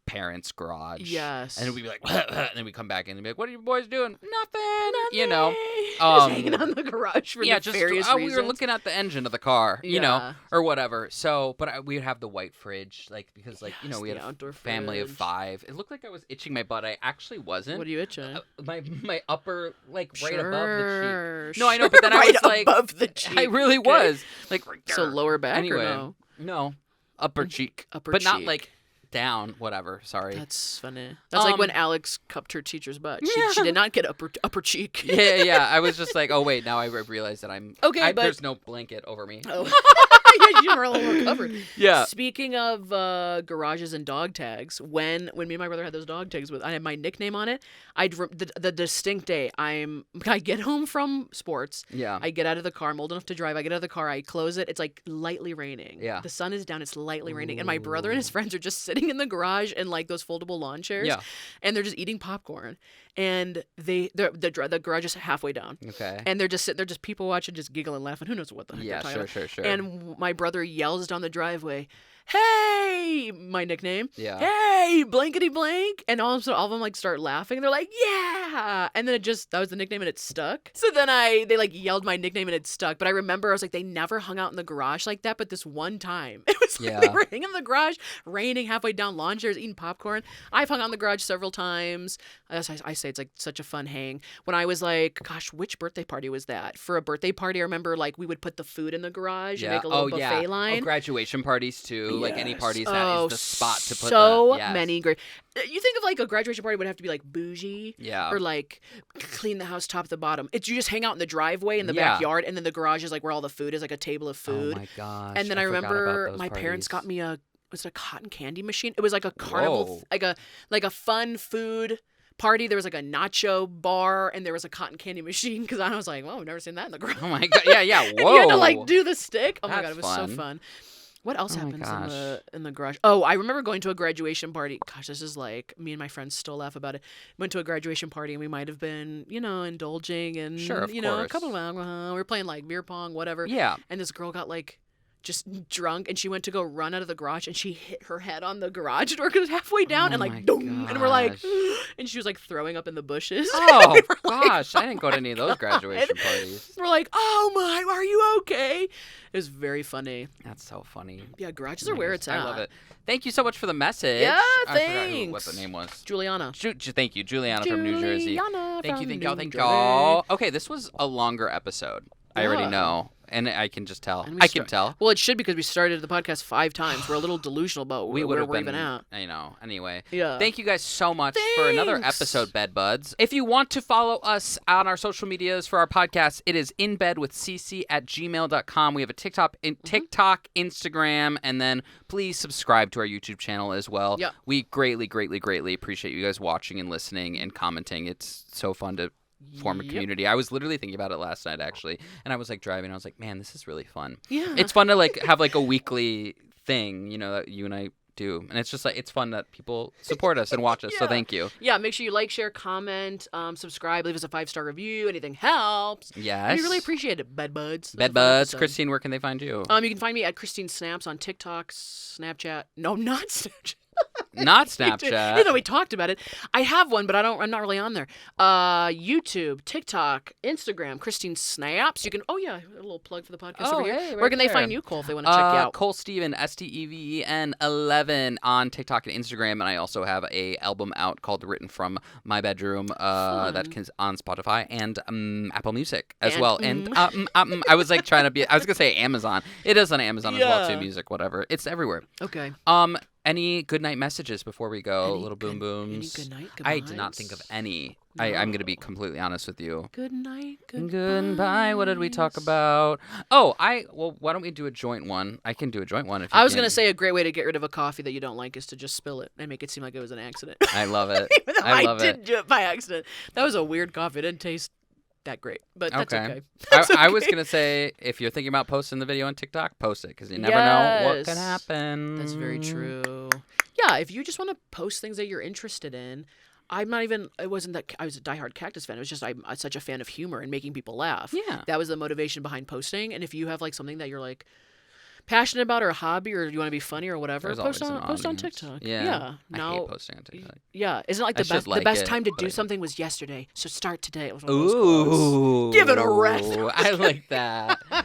parents' garage. Yes. And we'd be like, and then we'd come back in and be like, what are you boys doing? Nothing. You know. Just hanging out in the garage for Yeah, just nefarious reasons. we were looking at the engine of the car, you know, Yeah. or whatever. So, but we would have the white fridge, like, because, like, you know, we the had a outdoor family of fridge. 5. It looked like I was itching my butt. I actually wasn't. What are you itching? My upper, like, right Sure, above the cheek. No, I know, but then right I was like, above the cheek. I really Okay. was. Like, right So there. lower back Anyway, or no, upper cheek. Upper but not, cheek. like, down, whatever. Sorry. That's funny. That's like when Alex cupped her teacher's butt. She did not get upper cheek. Yeah. I was just like, oh, wait, now I realize that Okay, but there's no blanket over me. Oh. Yeah, you were a little more covered. Yeah. Speaking of garages and dog tags, when me and my brother had those dog tags I had my nickname on it. The distinct day I get home from sports. Yeah. I get out of the car. I'm old enough to drive. I get out of the car. I close it. It's like lightly raining. Yeah. The sun is down. It's lightly raining, and my brother and his friends are just sitting in the garage in like those foldable lawn chairs. Yeah. And they're just eating popcorn, and the garage is halfway down. Okay. And they're just sitting there, just people watching, just giggling, laughing. Who knows what the heck Yeah, they're talking about. sure. And my brother yells down the driveway, "Hey!" My nickname. Yeah. "Hey, blankety blank!" And all of them like start laughing. They're like, "Yeah!" And then that was the nickname, and it stuck. So then they like yelled my nickname, and it stuck. But I remember I was like, they never hung out in the garage like that. But this one time, it was like they were hanging in the garage, raining halfway down lawn chairs, eating popcorn. I've hung out in the garage several times. As I say, it's like such a fun hang. When I was like, gosh, which birthday party was that? For a birthday party, I remember like we would put the food in the garage and make a little buffet line. Oh, graduation parties too. Like any parties, that is the spot to put so yes. many great. You think of like a graduation party would have to be like bougie, Yeah. or like clean the house top to bottom. You just hang out in the driveway in the Yeah. backyard, and then the garage is like where all the food is, like a table of food. Oh my gosh. And then I forgot remember about those my parents got parties. me was it a cotton candy machine? It was like a carnival, Whoa. like a fun food party. There was like a nacho bar, and there was a cotton candy machine, because I was like, well, I've never seen that in the garage. Oh my god. Yeah. And Whoa. you had to like do the stick. Oh my god, That's it was so fun. fun. What else Oh my happens gosh. in the garage? Oh, I remember going to a graduation party. Gosh, this is like, me and my friends still laugh about it. Went to a graduation party, and we might have been, indulging and Sure, of a course. couple of alcohol. We were playing like beer pong, whatever. Yeah. And this girl got like just drunk, and she went to go run out of the garage, and she hit her head on the garage door because it was halfway down, Oh and my like dong, and we're like, gosh. and she was like throwing up in the bushes. Oh We were like, gosh, I didn't go to any of those graduation parties. we're like, oh my, are you okay? It was very funny. That's so funny. Yeah, garages are where it's at. I love it. Thank you so much for the message. Yeah, I forgot what thanks. the name was. Juliana. Thank you, Juliana from New Jersey. Juliana Thank from you, New thank Jersey. y'all. Okay, this was a longer episode. I already Yeah. know, and I can just tell. And we I can tell. Well, it should, because we started the podcast 5 times. We're a little delusional about We would where have we're been even at. I know. Anyway. Yeah. Thank you guys so much for another Thanks. episode, Bed Buds. If you want to follow us on our social medias for our podcast, it is inbedwithcc@gmail.com. We have a TikTok, Instagram, and then please subscribe to our YouTube channel as well. Yep. We greatly, greatly, greatly appreciate you guys watching and listening and commenting. It's so fun to form a Yep. community. I was literally thinking about it last night, actually, and I was like driving. I was like, man, this is really fun. Yeah. It's fun to like have like a weekly thing, that you and I do, and it's just like it's fun that people support us and watch us. So Yeah. thank you. Yeah, make sure you like, share, comment, subscribe, leave us a 5-star review. Anything helps. Yes. We really appreciate it, Bed Buds. Bed Buds. Christine, where can they find you? You can find me at Christine Snaps on TikTok, Snapchat. No, not Snapchat. Not Even Snapchat. though we talked about it, I have one, but I'm not really on there. YouTube, TikTok, Instagram, Christine Snaps. You can. Oh yeah, a little plug for the podcast over here. Hey, Where right can they there. find you, Cole, if they want to check you out? Cole Steven, Steven 11 on TikTok and Instagram, and I also have a album out called "Written from My Bedroom" that is on Spotify and Apple Music as And, well. And I was like trying to be. I was gonna say Amazon. It is on Amazon as well Yeah. too. Music, whatever. It's everywhere. Okay. Any good night messages before we go? Any Little boom good- booms. any good night I did not think of goodbyes? any. I'm going to be completely honest with you. Good night. Goodbye. What did we talk about? Oh, well, why don't we do a joint one? I can do a joint one if you I was can. gonna say a great way to get rid of a coffee that you don't like is to just spill it and make it seem like it was an accident. I love it. Even though I love did it. do it by accident. That was a weird coffee. It didn't taste that great, but that's okay. I was going to say, if you're thinking about posting the video on TikTok, post it, because you never know what Yes. can happen. That's very true. yeah, if you just want to post things that you're interested in, it wasn't that I was a diehard Cactus fan. It was just I'm such a fan of humor and making people laugh. Yeah. That was the motivation behind posting. And if you have like something that you're like passionate about or a hobby or you want to be funny or whatever, There's post always an on audience. TikTok. Yeah. Now, I hate posting on TikTok. yeah. Isn't it like I the should best like the best it, time to but do I- something was yesterday. So start today. It was one of those quotes. Ooh. Give it a rest. I like that. All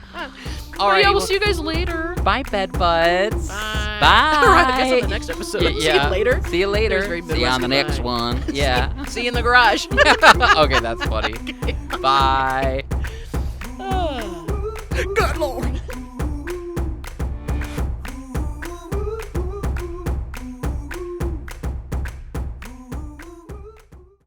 All right. right, we'll well, see you guys later. bye, bed buds. Bye. Bye. I guess on the next episode. See you later. See you later. There's very See you on the Midwest next goodbye. one. Yeah. See you in the garage. Okay, that's funny. Bye. Good Lord.